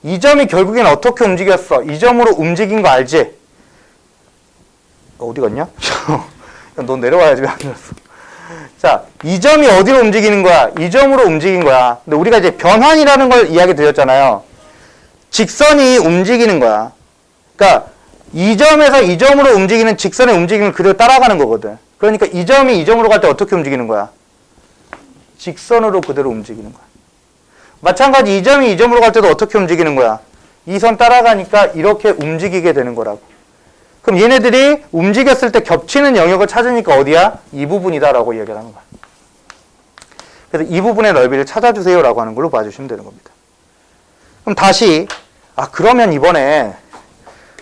이 점이 결국엔 어떻게 움직였어? 이 점으로 움직인 거 알지? 어디 갔냐? 너 내려와야지. 왜 안 내렸어? 자, 이 점이 어디로 움직이는 거야? 이 점으로 움직인 거야. 근데 우리가 이제 변환이라는 걸 이야기 드렸잖아요. 직선이 움직이는 거야. 그러니까 이 점에서 이 점으로 움직이는 직선의 움직임을 그대로 따라가는 거거든. 그러니까 이 점이 이 점으로 갈 때 어떻게 움직이는 거야? 직선으로 그대로 움직이는 거야. 마찬가지 이 점이 이 점으로 갈 때도 어떻게 움직이는 거야? 이 선 따라가니까 이렇게 움직이게 되는 거라고. 그럼 얘네들이 움직였을 때 겹치는 영역을 찾으니까 어디야? 이 부분이다라고 이야기를 하는 거야. 그래서 이 부분의 넓이를 찾아주세요라고 하는 걸로 봐주시면 되는 겁니다. 그럼 다시 그러면 이번에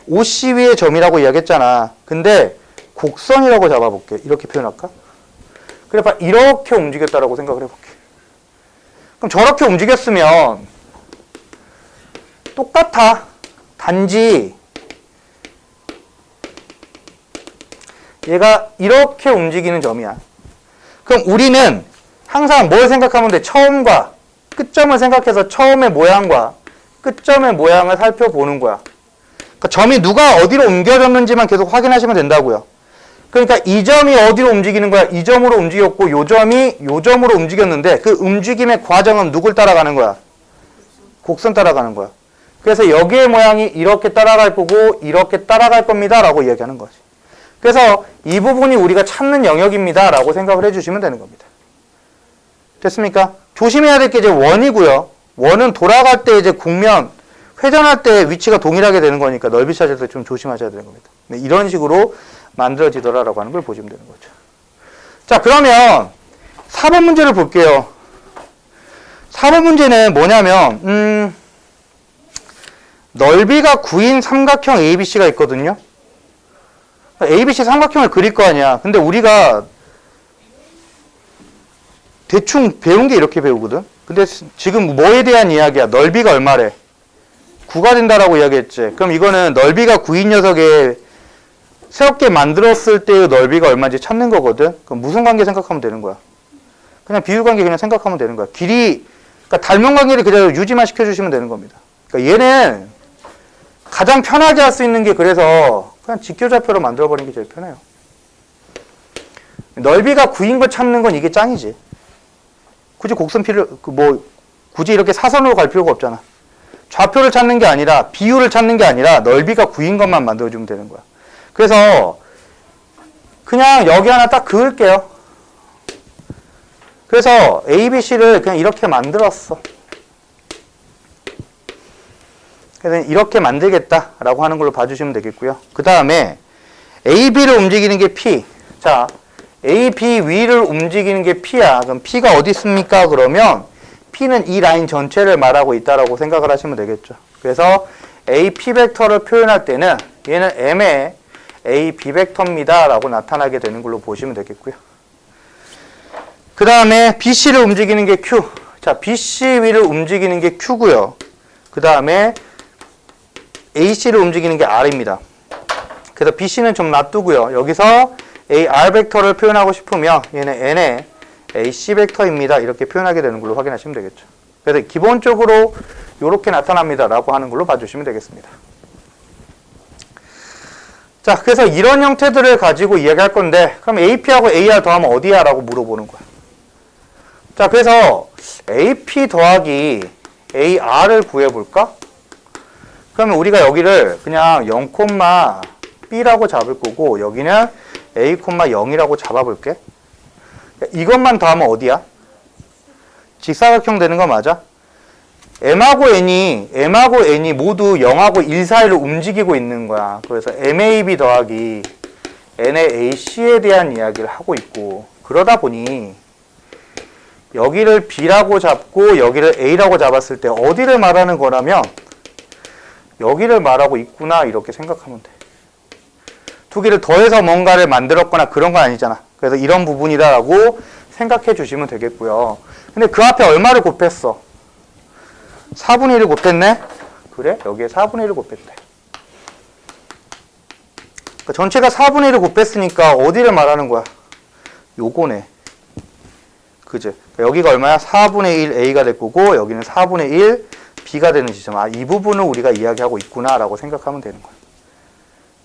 OC위의 점이라고 이야기했잖아. 근데 곡선이라고 잡아볼게. 이렇게 표현할까? 그래 봐. 이렇게 움직였다라고 생각을 해볼게. 그럼 저렇게 움직였으면 똑같아. 단지 얘가 이렇게 움직이는 점이야. 그럼 우리는 항상 뭘 생각하면 돼? 처음과 끝점을 생각해서 처음의 모양과 끝점의 모양을 살펴보는 거야. 그러니까 점이 누가 어디로 옮겨졌는지만 계속 확인하시면 된다고요. 그러니까 이 점이 어디로 움직이는 거야? 이 점으로 움직였고 요 점이 요 점으로 움직였는데 그 움직임의 과정은 누굴 따라가는 거야? 곡선 따라가는 거야. 그래서 여기의 모양이 이렇게 따라갈 거고 이렇게 따라갈 겁니다 라고 이야기하는 거지. 그래서 이 부분이 우리가 찾는 영역입니다 라고 생각을 해주시면 되는 겁니다. 됐습니까? 조심해야 될 게 이제 원이고요. 원은 돌아갈 때 이제 국면, 회전할 때 위치가 동일하게 되는 거니까 넓이 찾을 때 좀 조심하셔야 되는 겁니다. 네, 이런 식으로 만들어지더라라고 하는 걸 보시면 되는 거죠. 자, 그러면 4번 문제를 볼게요. 4번 문제는 뭐냐면 넓이가 9인 삼각형 ABC가 있거든요. ABC 삼각형을 그릴 거 아니야. 근데 우리가 대충 배운 게 이렇게 배우거든. 근데 지금 뭐에 대한 이야기야? 넓이가 얼마래? 9가 된다라고 이야기했지. 그럼 이거는 넓이가 9인 녀석에 새롭게 만들었을 때의 넓이가 얼마인지 찾는 거거든. 그럼 무슨 관계 생각하면 되는 거야? 그냥 비율 관계 그냥 생각하면 되는 거야. 길이, 그러니까 닮은 관계를 그대로 유지만 시켜주시면 되는 겁니다. 그러니까 얘는 가장 편하게 할 수 있는 게 그래서 그냥 직교좌표로 만들어버리는 게 제일 편해요. 넓이가 9인 걸 찾는 건 이게 짱이지. 굳이 굳이 이렇게 사선으로 갈 필요가 없잖아. 좌표를 찾는 게 아니라, 비율을 찾는 게 아니라 넓이가 9인 것만 만들어주면 되는 거야. 그래서 그냥 여기 하나 딱 그을게요. 그래서 ABC를 그냥 이렇게 만들었어. 그래서 이렇게 만들겠다라고 하는 걸로 봐주시면 되겠고요. 그 다음에 AB를 움직이는 게 P. 자, A, B 위를 움직이는 게 P야. 그럼 P가 어디 있습니까? 그러면 P는 이 라인 전체를 말하고 있다라고 생각을 하시면 되겠죠. 그래서 A, P 벡터를 표현할 때는 얘는 M의 A, B 벡터입니다 라고 나타나게 되는 걸로 보시면 되겠고요. 그 다음에 BC를 움직이는 게 Q. 자, BC 위를 움직이는 게 Q고요. 그 다음에 AC를 움직이는 게 R입니다. 그래서 BC는 좀 놔두고요. 여기서 AR 벡터를 표현하고 싶으면 얘는 N의 AC 벡터입니다. 이렇게 표현하게 되는 걸로 확인하시면 되겠죠. 그래서 기본적으로 이렇게 나타납니다. 라고 하는 걸로 봐주시면 되겠습니다. 자, 그래서 이런 형태들을 가지고 이야기할 건데 그럼 AP하고 AR 더하면 어디야? 라고 물어보는 거야. 자, 그래서 AP 더하기 AR을 구해볼까? 그러면 우리가 여기를 그냥 0,B라고 잡을 거고 여기는 A, 0이라고 잡아볼게. 이것만 더하면 어디야? 직사각형 되는 거 맞아? M하고 N이 모두 0하고 1 사이를 움직이고 있는 거야. 그래서 MAB 더하기 N의 AC에 대한 이야기를 하고 있고 그러다 보니 여기를 B라고 잡고 여기를 A라고 잡았을 때 어디를 말하는 거라면 여기를 말하고 있구나 이렇게 생각하면 돼. 두 개를 더해서 뭔가를 만들었거나 그런 건 아니잖아. 그래서 이런 부분이다라고 생각해 주시면 되겠고요. 근데 그 앞에 얼마를 곱했어? 4분의 1을 곱했네? 그래? 여기에 4분의 1을 곱했대. 그러니까 전체가 4분의 1을 곱했으니까 어디를 말하는 거야? 요거네. 그지? 여기가 얼마야? 4분의 1 A가 될 거고 여기는 4분의 1 B가 되는 지점. 아, 이 부분을 우리가 이야기하고 있구나 라고 생각하면 되는 거야.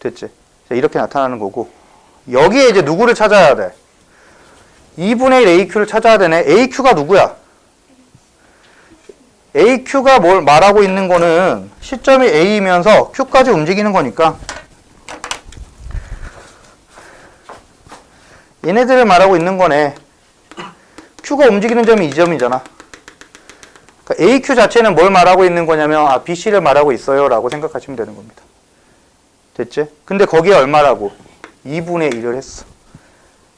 됐지? 자, 이렇게 나타나는 거고 여기에 이제 누구를 찾아야 돼? 2분의 1 AQ를 찾아야 되네. AQ가 누구야? AQ가 뭘 말하고 있는 거는 시점이 A이면서 Q까지 움직이는 거니까 얘네들을 말하고 있는 거네. Q가 움직이는 점이 이 점이잖아. 그러니까 AQ 자체는 뭘 말하고 있는 거냐면 아, BC를 말하고 있어요 라고 생각하시면 되는 겁니다. 됐지? 근데 거기에 얼마라고? 2분의 1을 했어.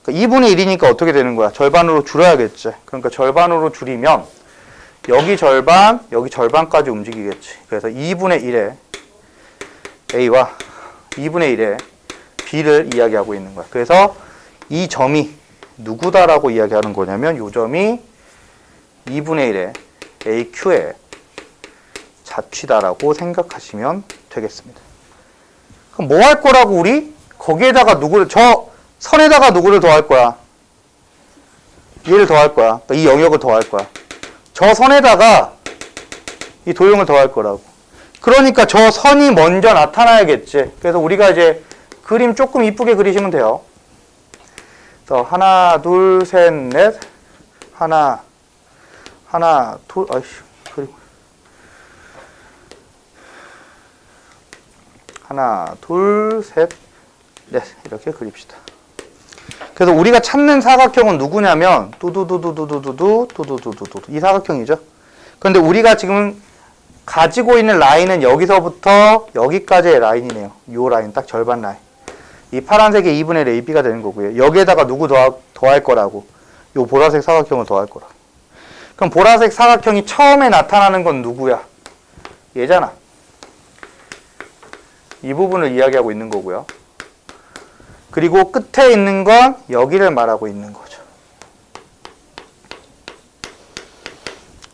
그러니까 2분의 1이니까 어떻게 되는 거야? 절반으로 줄여야겠지. 그러니까 절반으로 줄이면 여기 절반, 여기 절반까지 움직이겠지. 그래서 2분의 1에 A와 2분의 1에 B를 이야기하고 있는 거야. 그래서 이 점이 누구다라고 이야기하는 거냐면 이 점이 2분의 1에 AQ의 자취다라고 생각하시면 되겠습니다. 그럼 뭐 할 거라고 우리? 거기에다가 누구를, 저 선에다가 누구를 더할 거야? 얘를 더할 거야. 그러니까 이 영역을 더할 거야. 저 선에다가 이 도형을 더할 거라고. 그러니까 저 선이 먼저 나타나야겠지. 그래서 우리가 이제 그림 조금 이쁘게 그리시면 돼요. 그래서 하나, 둘, 셋, 넷. 하나, 둘, 아이씨, 그리고. 하나, 둘, 셋, 넷. 이렇게 그립시다. 그래서 우리가 찾는 사각형은 누구냐면 두두두두두두두 이 사각형이죠. 그런데 우리가 지금 가지고 있는 라인은 여기서부터 여기까지의 라인이네요. 이 라인 딱 절반 라인. 이 파란색의 2분의 1 AB가 되는 거고요. 여기에다가 누구 더할 거라고? 이 보라색 사각형을 더할 거라고. 그럼 보라색 사각형이 처음에 나타나는 건 누구야? 얘잖아. 이 부분을 이야기하고 있는 거고요. 그리고 끝에 있는 건 여기를 말하고 있는 거죠.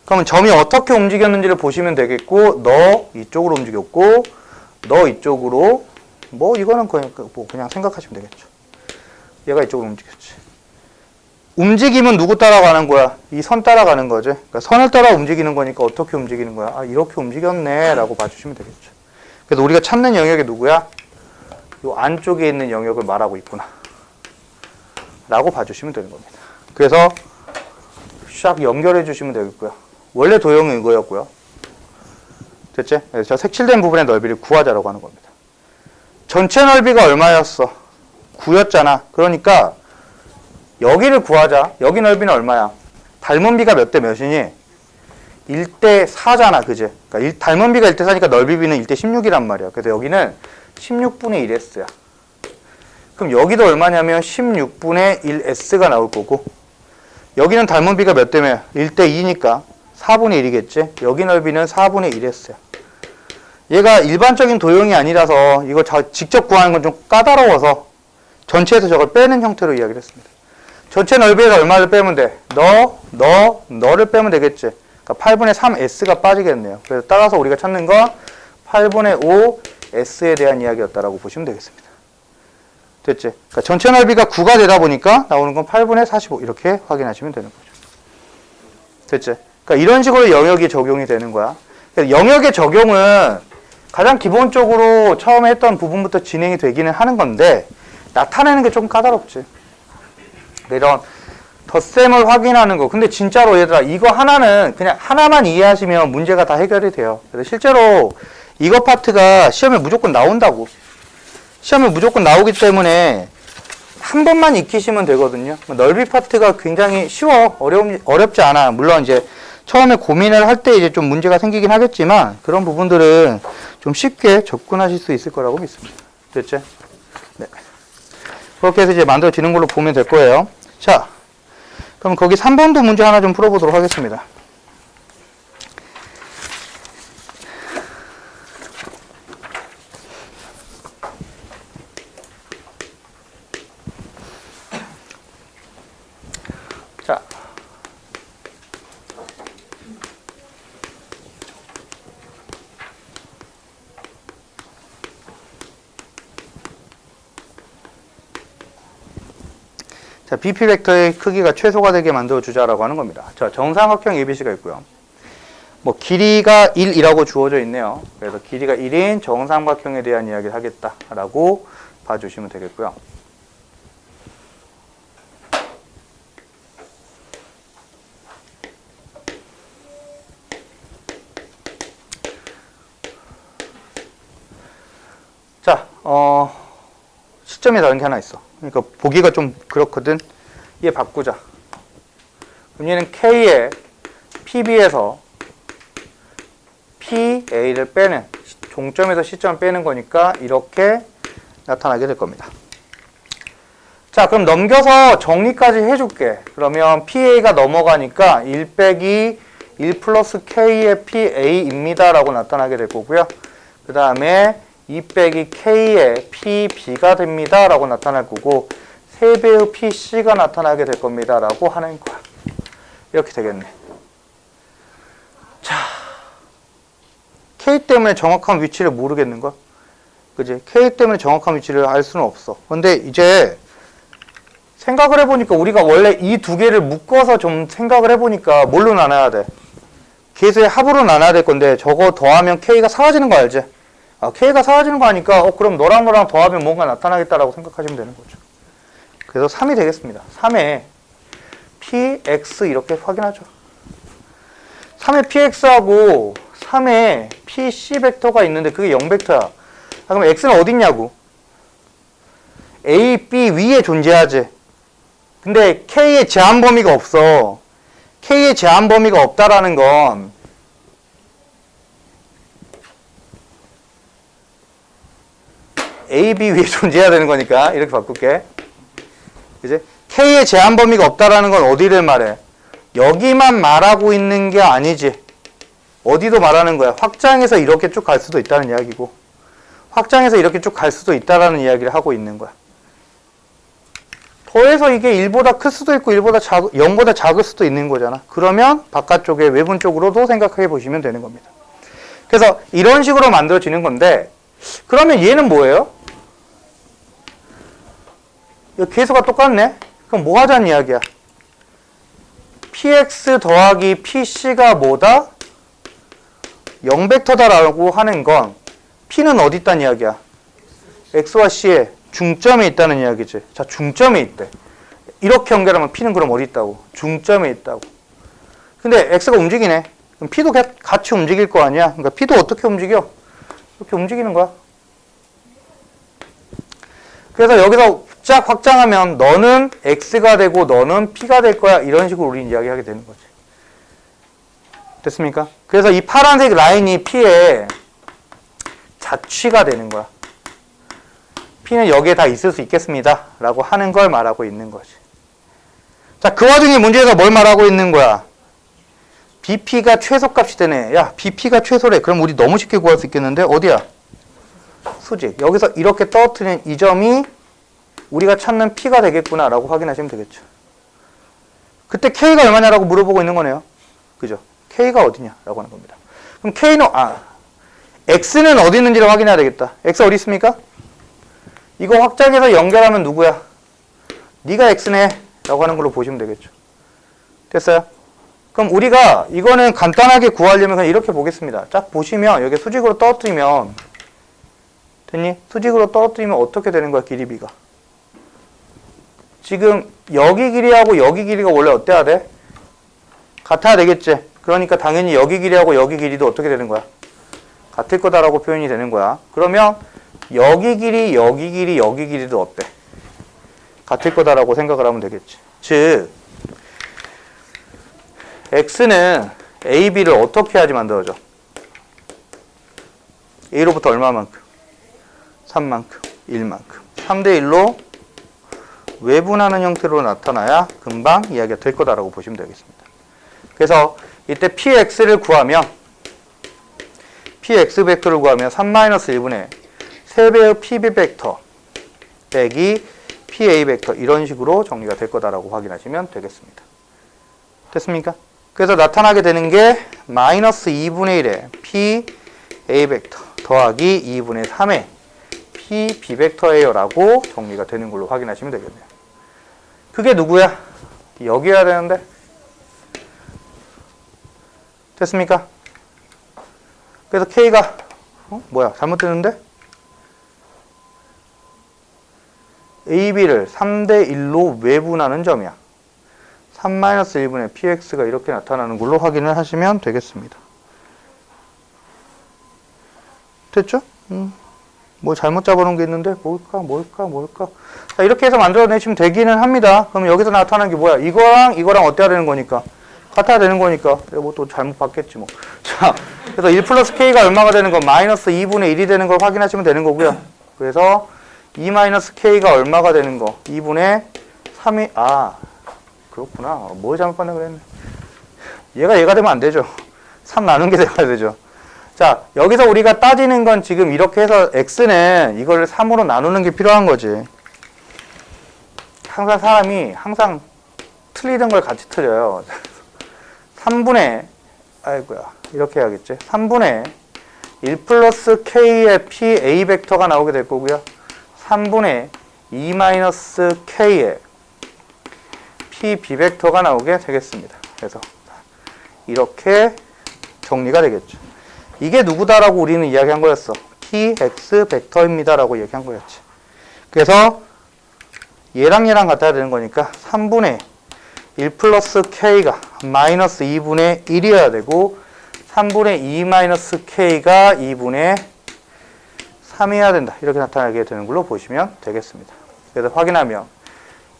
그러면 점이 어떻게 움직였는지를 보시면 되겠고, 너 이쪽으로 움직였고, 너 이쪽으로, 뭐 이거는 그냥 생각하시면 되겠죠. 얘가 이쪽으로 움직였지. 움직임은 누구 따라가는 거야? 이 선 따라가는 거지. 그러니까 선을 따라 움직이는 거니까 어떻게 움직이는 거야? 아, 이렇게 움직였네 라고 봐주시면 되겠죠. 그래서 우리가 찾는 영역이 누구야? 요 안쪽에 있는 영역을 말하고 있구나 라고 봐주시면 되는 겁니다. 그래서 샥 연결해 주시면 되겠고요. 원래 도형은 이거였고요. 됐지? 그래서 색칠된 부분의 넓이를 구하자라고 하는 겁니다. 전체 넓이가 얼마였어? 9였잖아. 그러니까 여기를 구하자. 여기 넓이는 얼마야? 닮은 비가 몇 대 몇이니? 1대 4잖아. 그지? 그러니까 닮은 비가 1대 4니까 넓이 비는 1대 16이란 말이야. 그래서 여기는 16분의 1S야. 그럼 여기도 얼마냐면 16분의 1S가 나올 거고, 여기는 닮은 비가 몇 대면 1대 2니까 4분의 1이겠지. 여기 넓이는 4분의 1S야. 얘가 일반적인 도형이 아니라서 이거 직접 구하는 건 좀 까다로워서 전체에서 저걸 빼는 형태로 이야기를 했습니다. 전체 넓이에서 얼마를 빼면 돼? 너를 빼면 되겠지. 그러니까 8분의 3S가 빠지겠네요. 그래서 따라서 우리가 찾는 건 8분의 5S에 대한 이야기였다라고 보시면 되겠습니다. 됐지? 그러니까 전체 넓이가 9가 되다 보니까 나오는 건 8분의 45 이렇게 확인하시면 되는 거죠. 됐지? 그러니까 이런 식으로 영역이 적용이 되는 거야. 영역의 적용은 가장 기본적으로 처음에 했던 부분부터 진행이 되기는 하는 건데 나타내는 게 좀 까다롭지. 이런 덧셈을 확인하는 거. 근데 진짜로 얘들아 이거 하나는 그냥 하나만 이해하시면 문제가 다 해결이 돼요. 그래서 실제로 이거 파트가 시험에 무조건 나온다고. 시험에 무조건 나오기 때문에 한 번만 익히시면 되거든요. 넓이 파트가 굉장히 쉬워. 어렵지 않아. 물론 이제 처음에 고민을 할 때 이제 좀 문제가 생기긴 하겠지만 그런 부분들은 좀 쉽게 접근하실 수 있을 거라고 믿습니다. 됐죠? 네. 그렇게 해서 이제 만들어지는 걸로 보면 될 거예요. 자, 그럼 거기 3번도 문제 하나 좀 풀어보도록 하겠습니다. 자. 자, BP 벡터의 크기가 최소가 되게 만들어주자라고 하는 겁니다. 자, 정삼각형 ABC가 있고요. 뭐, 길이가 1이라고 주어져 있네요. 그래서 길이가 1인 정삼각형에 대한 이야기를 하겠다라고 봐주시면 되겠고요. 자, 시점이 다른 게 하나 있어. 그러니까 보기가 좀 그렇거든. 얘 바꾸자. 그럼 얘는 K의 PB에서 PA를 빼는, 종점에서 시점을 빼는 거니까 이렇게 나타나게 될 겁니다. 자, 그럼 넘겨서 정리까지 해줄게. 그러면 PA가 넘어가니까 1 빼기 1 플러스 K의 PA입니다. 라고 나타나게 될 거고요. 그 다음에 2 빼기 K의 PB가 됩니다. 라고 나타날 거고 3배의 PC가 나타나게 될 겁니다. 라고 하는 거야. 이렇게 되겠네. 자, K 때문에 정확한 위치를 모르겠는 걸? 그지? K 때문에 정확한 위치를 알 수는 없어. 근데 이제 생각을 해보니까 우리가 원래 이 두 개를 묶어서 좀 생각을 해보니까 뭘로 나눠야 돼? 계수의 합으로 나눠야 될 건데 저거 더하면 K가 사라지는 거 알지? K가 사라지는 거 아니까 그럼 너랑 더하면 뭔가 나타나겠다라고 생각하시면 되는 거죠. 그래서 3이 되겠습니다. 3에 PX 이렇게 확인하죠. 3에 PX하고 3에 PC 벡터가 있는데 그게 0벡터야. 그럼 X는 어디 있냐고? A, B 위에 존재하지. 근데 K의 제한 범위가 없어. K의 제한 범위가 없다라는 건 A, B 위에 존재해야 되는 거니까 이렇게 바꿀게. 그지? K의 제한 범위가 없다라는 건 어디를 말해? 여기만 말하고 있는 게 아니지. 어디도 말하는 거야. 확장해서 이렇게 쭉 갈 수도 있다는 이야기고 확장해서 이렇게 쭉 갈 수도 있다라는 이야기를 하고 있는 거야. 더해서 이게 1보다 클 수도 있고 0보다 작을 수도 있는 거잖아. 그러면 바깥쪽에 외분 쪽으로도 생각해 보시면 되는 겁니다. 그래서 이런 식으로 만들어지는 건데 그러면 얘는 뭐예요? 계수가 똑같네? 그럼 뭐 하자는 이야기야? PX 더하기 PC가 뭐다? 0벡터다라고 하는 건 P는 어디 있다는 이야기야? X와 C에 중점에 있다는 이야기지. 자, 중점에 있대. 이렇게 연결하면 P는 그럼 어디 있다고? 중점에 있다고. 근데 X가 움직이네. 그럼 P도 같이 움직일 거 아니야? 그러니까 P도 어떻게 움직여? 이렇게 움직이는 거야. 그래서 여기서 쫙 확장하면 너는 X가 되고 너는 P가 될 거야. 이런 식으로 우리는 이야기하게 되는 거지. 됐습니까? 그래서 이 파란색 라인이 P의 자취가 되는 거야. P는 여기에 다 있을 수 있겠습니다. 라고 하는 걸 말하고 있는 거지. 자, 그 와중에 문제에서 뭘 말하고 있는 거야? BP가 최소값이 되네. 야, BP가 최소래. 그럼 우리 너무 쉽게 구할 수 있겠는데? 어디야? 수직. 여기서 이렇게 떨어뜨리는 이 점이 우리가 찾는 P가 되겠구나 라고 확인하시면 되겠죠. 그때 K가 얼마냐라고 물어보고 있는 거네요. 그죠? K가 어디냐 라고 하는 겁니다. 그럼 K는, X는 어디 있는지를 확인해야 되겠다. X 어디 있습니까? 이거 확장해서 연결하면 누구야? 네가 X네 라고 하는 걸로 보시면 되겠죠. 됐어요? 그럼 우리가 이거는 간단하게 구하려면 그냥 이렇게 보겠습니다. 쫙 보시면 여기 수직으로 떨어뜨리면 됐니? 수직으로 떨어뜨리면 어떻게 되는 거야? 길이 B가. 지금 여기 길이하고 여기 길이가 원래 어때야 돼? 같아야 되겠지. 그러니까 당연히 여기 길이하고 여기 길이도 어떻게 되는 거야? 같을 거다라고 표현이 되는 거야. 그러면 여기 길이, 여기 길이, 여기 길이도 어때? 같을 거다라고 생각을 하면 되겠지. 즉 X는 A, B를 어떻게 해야지 만들어져? A로부터 얼마만큼? 3만큼, 1만큼. 3대 1로 외분하는 형태로 나타나야 금방 이야기가 될 거다라고 보시면 되겠습니다. 그래서 이때 PX를 구하면 PX 벡터를 구하면 3-1분의 3배의 PB 벡터 빼기 PA 벡터 이런 식으로 정리가 될 거다라고 확인하시면 되겠습니다. 됐습니까? 그래서 나타나게 되는 게 마이너스 2분의 1의 PA 벡터 더하기 2분의 3의 PB 벡터예요 라고 정리가 되는 걸로 확인하시면 되겠네요. 그게 누구야? 여기여야 되는데 됐습니까? 그래서 K가 뭐야? 잘못됐는데? AB를 3대 1로 외분하는 점이야. 3-1분의 PX가 이렇게 나타나는 걸로 확인을 하시면 되겠습니다. 됐죠? 뭐 잘못 잡아놓은 게 있는데 뭘까? 자, 이렇게 해서 만들어내시면 되기는 합니다. 그럼 여기서 나타나는 게 뭐야? 이거랑 어때야 되는 거니까? 같아야 되는 거니까. 뭐 또 잘못 봤겠지 뭐. 자, 그래서 1 플러스 K가 얼마가 되는 거? 마이너스 2분의 1이 되는 걸 확인하시면 되는 거고요. 그래서 2 마이너스 K가 얼마가 되는 거? 2분의 3이, 그렇구나. 뭘 잘못 봤나 그랬네. 얘가 되면 안 되죠. 3 나눈 게 돼야 되죠. 자, 여기서 우리가 따지는 건 지금 이렇게 해서 X는 이걸 3으로 나누는 게 필요한 거지. 항상 사람이 항상 틀리던 걸 같이 틀려요. 3분의, 이렇게 해야겠지. 3분의 1 플러스 K의 PA 벡터가 나오게 될 거고요. 3분의 2 마이너스 K의 PB 벡터가 나오게 되겠습니다. 그래서 이렇게 정리가 되겠죠. 이게 누구다라고 우리는 이야기한 거였어. PX 벡터입니다라고 얘기한 거였지. 그래서 얘랑 같아야 되는 거니까 3분의 1 플러스 K가 마이너스 2분의 1이어야 되고 3분의 2 마이너스 K가 2분의 3이어야 된다. 이렇게 나타나게 되는 걸로 보시면 되겠습니다. 그래서 확인하면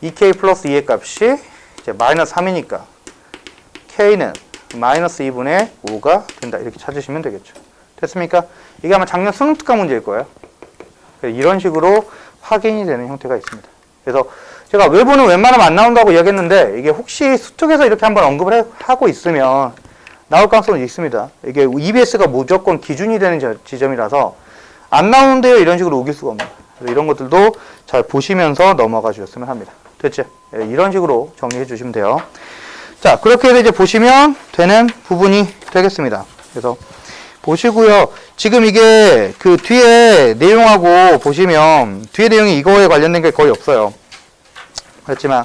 2K 플러스 2의 값이 이제 마이너스 3이니까 K는 마이너스 2분의 5가 된다. 이렇게 찾으시면 되겠죠. 됐습니까? 이게 아마 작년 수능 특강 문제일 거예요. 이런 식으로 확인이 되는 형태가 있습니다. 그래서 제가 외부는 웬만하면 안 나온다고 이야기했는데 이게 혹시 수특에서 이렇게 한번 언급을 하고 있으면 나올 가능성은 있습니다. 이게 EBS가 무조건 기준이 되는 지점이라서 안 나오는데요. 이런 식으로 우길 수가 없는. 그래서 이런 것들도 잘 보시면서 넘어가 주셨으면 합니다. 됐죠? 이런 식으로 정리해 주시면 돼요. 자, 그렇게 해서 이제 보시면 되는 부분이 되겠습니다. 그래서 보시고요. 지금 이게 그 뒤에 내용하고 보시면 뒤에 내용이 이거에 관련된 게 거의 없어요. 그렇지만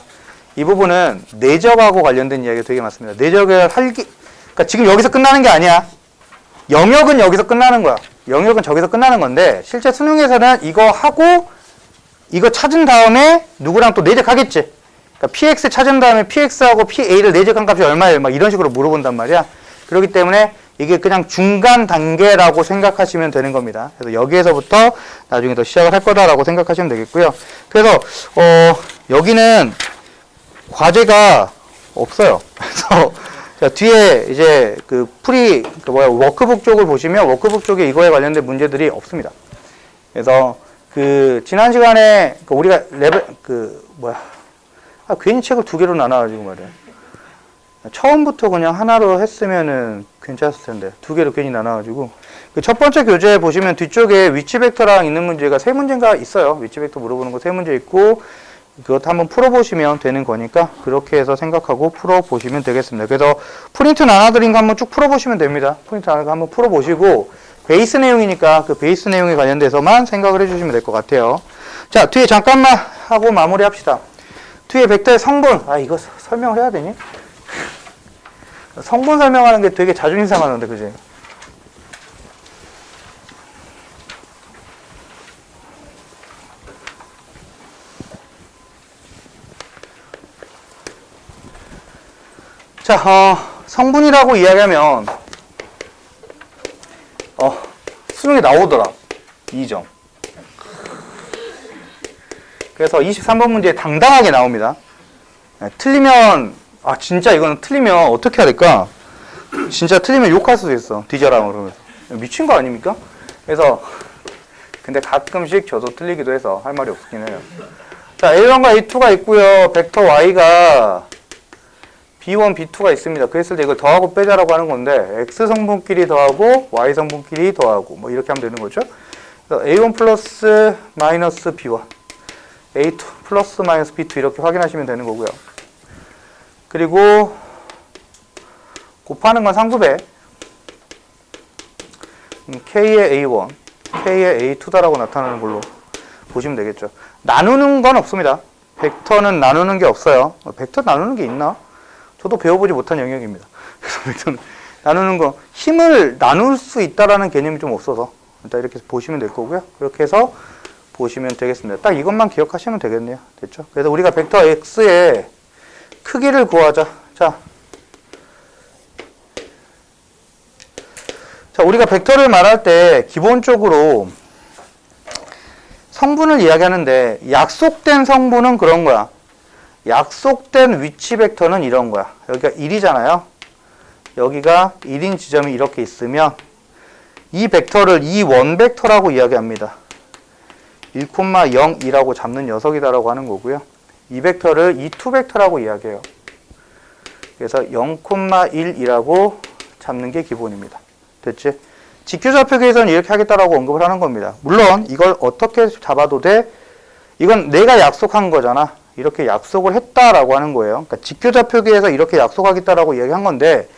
이 부분은 내적하고 관련된 이야기가 되게 많습니다. 내적의 그러니까 지금 여기서 끝나는 게 아니야. 영역은 여기서 끝나는 거야. 영역은 저기서 끝나는 건데 실제 수능에서는 이거 하고 이거 찾은 다음에 누구랑 또 내적하겠지. 그러니까 PX 찾은 다음에 PX하고 PA를 내적한 값이 얼마예요? 막 이런 식으로 물어본단 말이야. 그렇기 때문에 이게 그냥 중간 단계라고 생각하시면 되는 겁니다. 그래서 여기에서부터 나중에 더 시작을 할 거다라고 생각하시면 되겠고요. 그래서 여기는 과제가 없어요. 그래서 자, 뒤에 이제 그 워크북 쪽을 보시면 워크북 쪽에 이거에 관련된 문제들이 없습니다. 그래서 지난 시간에 우리가 괜히 책을 두 개로 나눠가지고 말이야. 처음부터 그냥 하나로 했으면은 괜찮았을 텐데 두 개로 괜히 나눠가지고 첫 번째 교재 보시면 뒤쪽에 위치 벡터랑 있는 문제가 세 문제가 있어요. 위치 벡터 물어보는 거 세 문제 있고 그것도 한번 풀어보시면 되는 거니까 그렇게 해서 생각하고 풀어보시면 되겠습니다. 그래서 프린트 나눠드린 거 한번 쭉 풀어보시면 됩니다. 프린트 나눠 한번 풀어보시고 베이스 내용이니까 그 베이스 내용에 관련돼서만 생각을 해주시면 될 것 같아요. 자, 뒤에 잠깐만 하고 마무리합시다. 뒤에 벡터의 성분, 이거 설명을 해야 되니? 성분 설명하는 게 되게 자존심 상하는데, 그지? 자, 성분이라고 이야기하면 수능에 나오더라. 2점. 그래서 23번 문제에 당당하게 나옵니다. 틀리면 진짜 이거는 틀리면 어떻게 해야 될까? 진짜 틀리면 욕할 수도 있어. 뒤져라 그러면서. 미친 거 아닙니까? 그래서 근데 가끔씩 저도 틀리기도 해서 할 말이 없긴 해요. 자, A1과 A2가 있고요. 벡터 Y가 B1, B2가 있습니다. 그랬을 때 이걸 더하고 빼자라고 하는 건데 X 성분끼리 더하고 Y 성분끼리 더하고 뭐 이렇게 하면 되는 거죠. 그래서 A1 플러스 마이너스 B1 A2 플러스 마이너스 B2 이렇게 확인하시면 되는 거고요. 그리고 곱하는 건 상수배 K의 A1, K의 A2다라고 나타나는 걸로 보시면 되겠죠. 나누는 건 없습니다. 벡터는 나누는 게 없어요. 벡터 나누는 게 있나? 저도 배워보지 못한 영역입니다. 그래서 벡터는 나누는 거, 힘을 나눌 수 있다라는 개념이 좀 없어서 일단 이렇게 보시면 될 거고요. 그렇게 해서 보시면 되겠습니다. 딱 이것만 기억하시면 되겠네요. 됐죠? 그래서 우리가 벡터 X의 크기를 구하자. 자, 우리가 벡터를 말할 때 기본적으로 성분을 이야기하는데 약속된 성분은 그런 거야. 약속된 위치 벡터는 이런 거야. 여기가 1이잖아요. 여기가 1인 지점이 이렇게 있으면 이 벡터를 이 원 벡터라고 이야기합니다. 1,0이라고 잡는 녀석이다라고 하는 거고요. 이 벡터를 이 투 벡터라고 이야기해요. 그래서 0,1이라고 잡는 게 기본입니다. 됐지? 직교좌표계에서는 이렇게 하겠다라고 언급을 하는 겁니다. 물론 이걸 어떻게 잡아도 돼? 이건 내가 약속한 거잖아. 이렇게 약속을 했다라고 하는 거예요. 그러니까 직교좌표계에서 이렇게 약속하겠다라고 이야기한 건데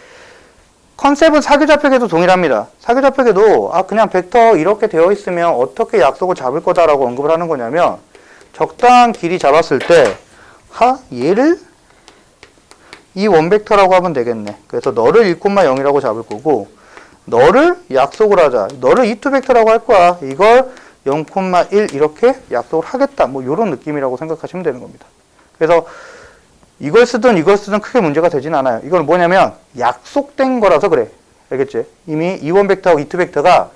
컨셉은 사교좌표계도 동일합니다. 사교좌표계도 그냥 벡터 이렇게 되어 있으면 어떻게 약속을 잡을 거다라고 언급을 하는 거냐면 적당한 길이 잡았을 때 얘를 이 원벡터라고 하면 되겠네. 그래서 너를 1,0이라고 잡을 거고 너를 약속을 하자. 너를 이 투 벡터라고 할 거야. 이걸 0,1 이렇게 약속을 하겠다. 뭐 이런 느낌이라고 생각하시면 되는 겁니다. 그래서 이걸 쓰든 이걸 쓰든 크게 문제가 되진 않아요. 이건 뭐냐면 약속된 거라서 그래. 알겠지? 이미 이 원 벡터하고 이 투 벡터가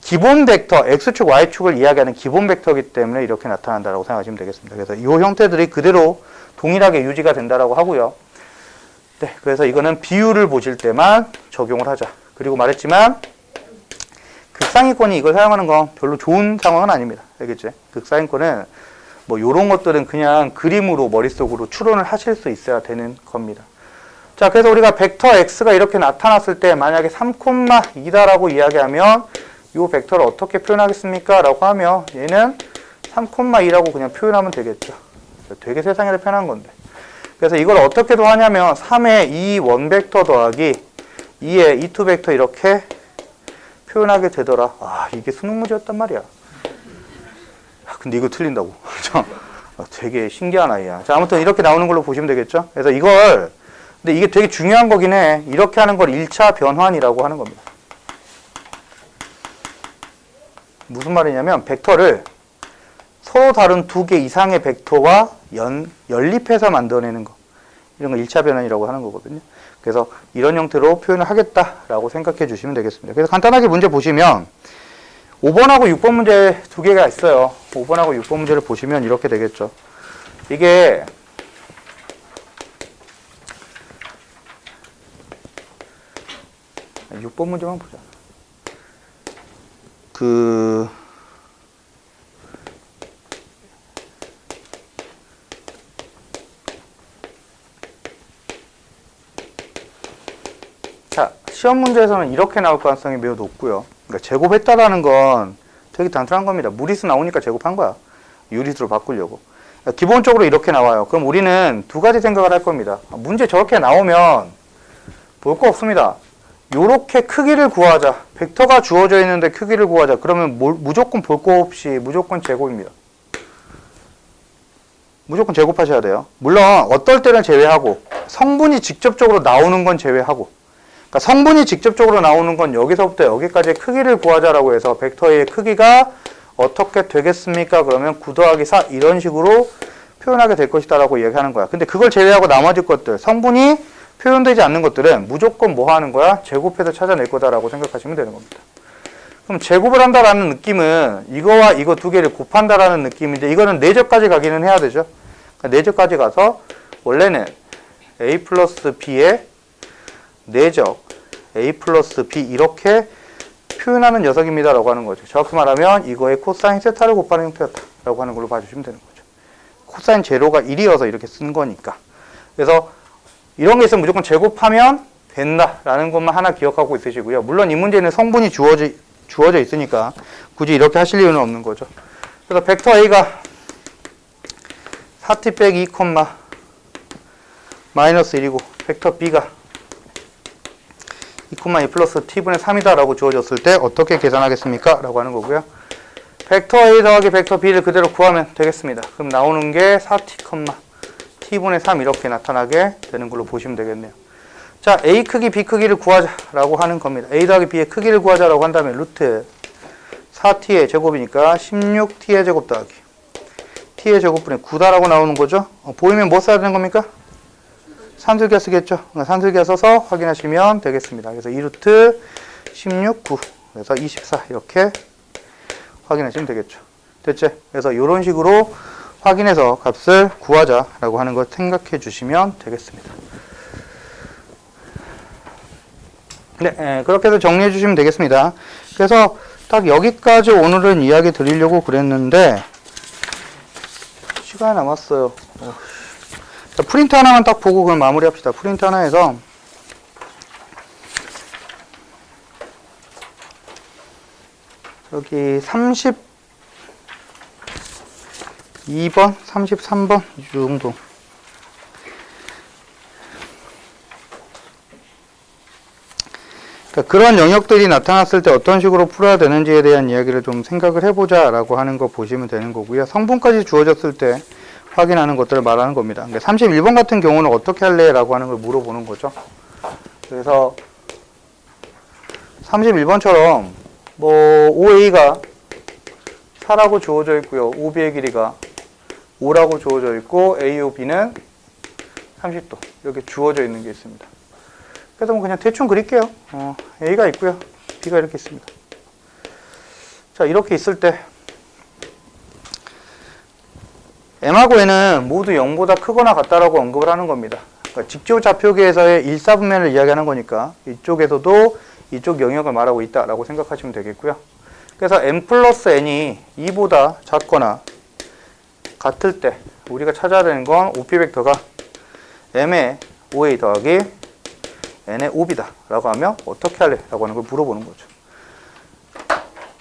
기본 벡터, X축, Y축을 이야기하는 기본 벡터이기 때문에 이렇게 나타난다고 생각하시면 되겠습니다. 그래서 이 형태들이 그대로 동일하게 유지가 된다라고 하고요. 네, 그래서 이거는 비율을 보실 때만 적용을 하자. 그리고 말했지만 극상위권이 이걸 사용하는 건 별로 좋은 상황은 아닙니다. 알겠지? 극상위권은 뭐 요런 것들은 그냥 그림으로 머릿속으로 추론을 하실 수 있어야 되는 겁니다. 자, 그래서 우리가 벡터 X가 이렇게 나타났을 때 만약에 3,2다라고 이야기하면 이 벡터를 어떻게 표현하겠습니까? 라고 하면 얘는 3,2라고 그냥 표현하면 되겠죠. 되게 세상에서 편한 건데. 그래서 이걸 어떻게 더하냐면 3의 이 원 벡터 더하기 2의 이 투 벡터 이렇게 표현하게 되더라. 이게 수능 문제였단 말이야. 근데 이거 틀린다고. 되게 신기한 아이야. 자, 아무튼 이렇게 나오는 걸로 보시면 되겠죠. 그래서 근데 이게 되게 중요한 거긴 해. 이렇게 하는 걸 1차 변환이라고 하는 겁니다. 무슨 말이냐면 벡터를 서로 다른 두 개 이상의 벡터와 연립해서 만들어내는 거. 이런 거 1차 변환이라고 하는 거거든요. 그래서 이런 형태로 표현을 하겠다라고 생각해 주시면 되겠습니다. 그래서 간단하게 문제 보시면 5번하고 6번 문제 두 개가 있어요. 5번하고 6번 문제를 보시면 이렇게 되겠죠. 이게 6번 문제만 보자. 자, 시험 문제에서는 이렇게 나올 가능성이 매우 높고요. 그러니까 제곱했다라는 건 되게 단순한 겁니다. 무리수 나오니까 제곱한 거야. 유리수로 바꾸려고. 그러니까 기본적으로 이렇게 나와요. 그럼 우리는 두 가지 생각을 할 겁니다. 문제 저렇게 나오면 볼 거 없습니다. 요렇게 크기를 구하자. 벡터가 주어져 있는데 크기를 구하자. 그러면 무조건 볼 거 없이 무조건 제곱입니다. 무조건 제곱하셔야 돼요. 물론 어떨 때는 제외하고 성분이 직접적으로 나오는 건 제외하고, 그러니까 성분이 직접적으로 나오는 건 여기서부터 여기까지의 크기를 구하자라고 해서 벡터의 크기가 어떻게 되겠습니까? 그러면 9 더하기 4 이런 식으로 표현하게 될 것이다 라고 얘기하는 거야. 근데 그걸 제외하고 나머지 것들, 성분이 표현되지 않는 것들은 무조건 뭐 하는 거야? 제곱해서 찾아낼 거다라고 생각하시면 되는 겁니다. 그럼 제곱을 한다라는 느낌은 이거와 이거 두 개를 곱한다라는 느낌인데, 이거는 내접까지 가기는 해야 되죠. 그러니까 내접까지 가서 원래는 a 플러스 b의 내적 a 플러스 b 이렇게 표현하는 녀석입니다 라고 하는 거죠. 정확히 말하면 이거의 코사인 세타를 곱하는 형태였다 라고 하는 걸로 봐주시면 되는 거죠. 코사인 제로가 1이어서 이렇게 쓴 거니까. 그래서 이런 게 있으면 무조건 제곱하면 된다라는 것만 하나 기억하고 있으시고요. 물론 이 문제는 성분이 주어져 있으니까 굳이 이렇게 하실 이유는 없는 거죠. 그래서 벡터 A가 4t 빼기 2, 마이너스 1이고 벡터 B가 2, 2 플러스 t분의 3이다 라고 주어졌을 때 어떻게 계산하겠습니까? 라고 하는 거고요. 벡터 A 더하기 벡터 B를 그대로 구하면 되겠습니다. 그럼 나오는 게 4t, t분의 3 이렇게 나타나게 되는 걸로 보시면 되겠네요. 자, A 크기, B 크기를 구하자라고 하는 겁니다. A 더하기 B의 크기를 구하자라고 한다면 루트 4t의 제곱이니까 16t의 제곱 더하기 t의 제곱분의 9다라고 나오는 거죠. 보이면 뭐 써야 되는 겁니까? 산술기하 쓰겠죠. 산술기하 써서 확인하시면 되겠습니다. 그래서 2루트 16, 9 그래서 24 이렇게 확인하시면 되겠죠. 됐지? 그래서 이런 식으로 확인해서 값을 구하자라고 하는 걸 생각해 주시면 되겠습니다. 네, 그렇게 해서 정리해 주시면 되겠습니다. 그래서 딱 여기까지 오늘은 이야기 드리려고 그랬는데 시간이 남았어요. 자, 프린트 하나만 딱 보고 그럼 마무리합시다. 프린트 하나 해서 여기 32번, 33번 이 정도. 그러니까 그런 영역들이 나타났을 때 어떤 식으로 풀어야 되는지에 대한 이야기를 좀 생각을 해보자 라고 하는 거 보시면 되는 거고요. 성분까지 주어졌을 때 확인하는 것들을 말하는 겁니다. 그러니까 31번 같은 경우는 어떻게 할래? 라고 하는 걸 물어보는 거죠. 그래서 31번처럼 뭐 OA가 4라고 주어져 있고요. OB의 길이가 5라고 주어져 있고 AOB는 30도 이렇게 주어져 있는 게 있습니다. 그래서 뭐 그냥 대충 그릴게요. A가 있고요. B가 이렇게 있습니다. 자, 이렇게 있을 때 M하고 N은 모두 0보다 크거나 같다라고 언급을 하는 겁니다. 그러니까 직조좌표계에서의 일사분면을 이야기하는 거니까 이쪽에서도 이쪽 영역을 말하고 있다라고 생각하시면 되겠고요. 그래서 M 플러스 N이 2보다 작거나 같을 때 우리가 찾아야 되는 건 OP 벡터가 M의 OA 더하기 N의 OB다 라고 하면 어떻게 할래? 라고 하는 걸 물어보는 거죠.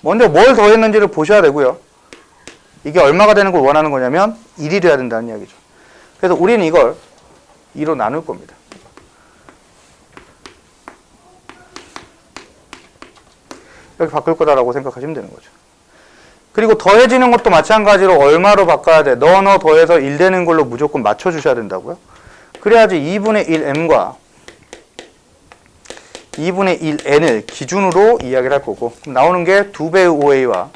먼저 뭘 더했는지를 보셔야 되고요. 이게 얼마가 되는 걸 원하는 거냐면 1이 돼야 된다는 이야기죠. 그래서 우리는 이걸 2로 나눌 겁니다. 이렇게 바꿀 거다라고 생각하시면 되는 거죠. 그리고 더해지는 것도 마찬가지로 얼마로 바꿔야 돼? 너 더해서 1 되는 걸로 무조건 맞춰주셔야 된다고요. 그래야지 2분의 1m과 2분의 1n을 기준으로 이야기를 할 거고, 그럼 나오는 게 2배의 OA와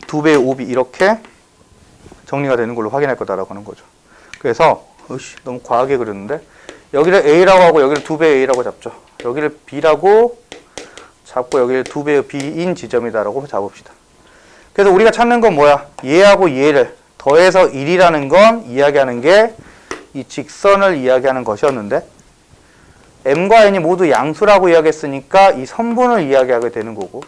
2배의 OB 이렇게 정리가 되는 걸로 확인할 거다라고 하는 거죠. 그래서 너무 과하게 그렸는데 여기를 A라고 하고 여기를 2배의 A라고 잡죠. 여기를 B라고 잡고 여기를 2배의 B인 지점이다라고 잡읍시다. 그래서 우리가 찾는 건 뭐야? 얘하고 얘를 더해서 1이라는 건 이야기하는 게 이 직선을 이야기하는 것이었는데 M과 N이 모두 양수라고 이야기했으니까 이 선분을 이야기하게 되는 거고,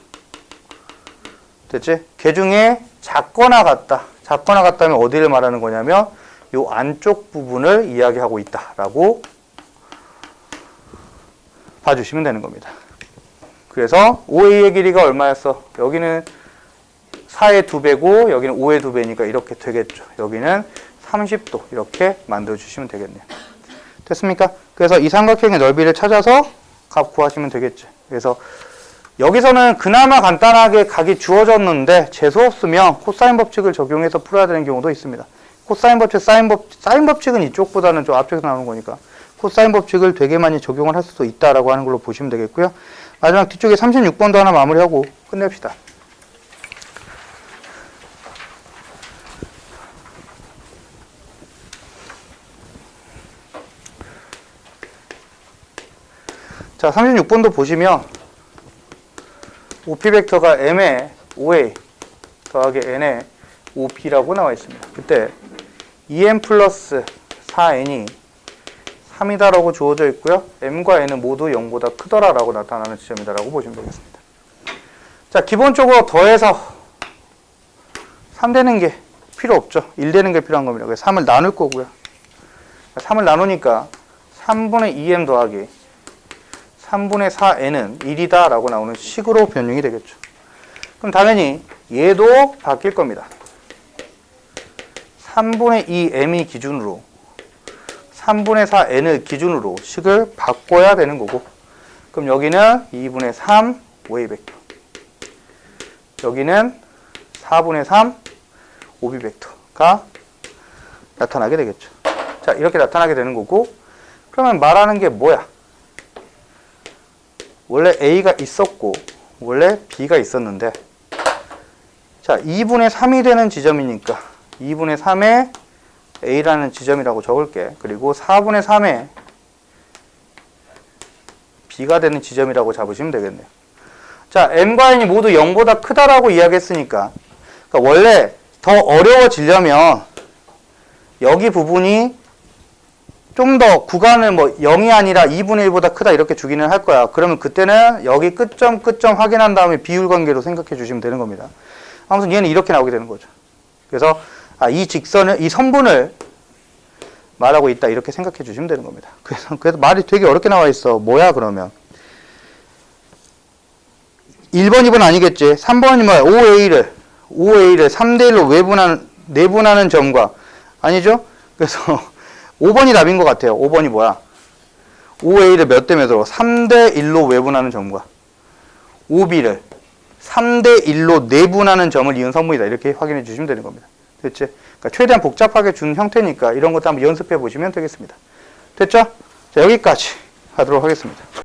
됐지? 그 중에 작거나 같다. 작거나 같다면 어디를 말하는 거냐면 이 안쪽 부분을 이야기하고 있다라고 봐주시면 되는 겁니다. 그래서 OA의 길이가 얼마였어? 여기는 4의 2배고 여기는 5의 2배니까 이렇게 되겠죠. 여기는 30도 이렇게 만들어주시면 되겠네요. 됐습니까? 그래서 이 삼각형의 넓이를 찾아서 값 구하시면 되겠죠. 그래서 여기서는 그나마 간단하게 각이 주어졌는데 재수 없으면 코사인 법칙을 적용해서 풀어야 되는 경우도 있습니다. 코사인 법칙, 사인 법칙은 이쪽보다는 좀 앞쪽에서 나오는 거니까 코사인 법칙을 되게 많이 적용을 할 수도 있다라고 하는 걸로 보시면 되겠고요. 마지막 뒤쪽에 36번도 하나 마무리하고 끝냅시다. 자, 36번도 보시면 OP 벡터가 M의 5A 더하기 N의 5B라고 나와 있습니다. 그때 2M 플러스 4N이 3이다라고 주어져 있고요. M과 N은 모두 0보다 크더라라고 나타나는 지점이다라고 보시면 되겠습니다. 자, 기본적으로 더해서 3 되는 게 필요 없죠. 1 되는 게 필요한 겁니다. 그래서 3을 나눌 거고요. 3을 나누니까 3분의 2M 더하기 3분의 4n은 1이다 라고 나오는 식으로 변형이 되겠죠. 그럼 당연히 얘도 바뀔 겁니다. 3분의 2m이 기준으로 3분의 4n을 기준으로 식을 바꿔야 되는 거고, 그럼 여기는 2분의 3 OA 벡터, 여기는 4분의 3 OB 벡터가 나타나게 되겠죠. 자, 이렇게 나타나게 되는 거고, 그러면 말하는 게 뭐야? 원래 A가 있었고 원래 B가 있었는데, 자, 2분의 3이 되는 지점이니까 2분의 3에 A라는 지점이라고 적을게. 그리고 4분의 3에 B가 되는 지점이라고 잡으시면 되겠네요. 자, M과 N이 모두 0보다 크다라고 이야기했으니까, 그러니까 원래 더 어려워지려면 여기 부분이 좀 더 구간을 뭐 0이 아니라 2분의 1보다 크다 이렇게 주기는 할 거야. 그러면 그때는 여기 끝점 확인한 다음에 비율 관계로 생각해 주시면 되는 겁니다. 아무튼 얘는 이렇게 나오게 되는 거죠. 그래서 이 직선을, 이 선분을 말하고 있다 이렇게 생각해 주시면 되는 겁니다. 그래서 말이 되게 어렵게 나와 있어. 뭐야 그러면? 1번, 2번 아니겠지. 3번이 뭐야? 5A를 3대 1로 내분하는 점과, 아니죠? 그래서 5번이 답인 것 같아요. 5번이 뭐야? 5A를 몇 대 몇으로? 3대 1로 외분하는 점과 5B를 3대 1로 내분하는 점을 이은 선분이다. 이렇게 확인해 주시면 되는 겁니다. 됐지? 그러니까 최대한 복잡하게 준 형태니까 이런 것도 한번 연습해 보시면 되겠습니다. 됐죠? 자, 여기까지 하도록 하겠습니다.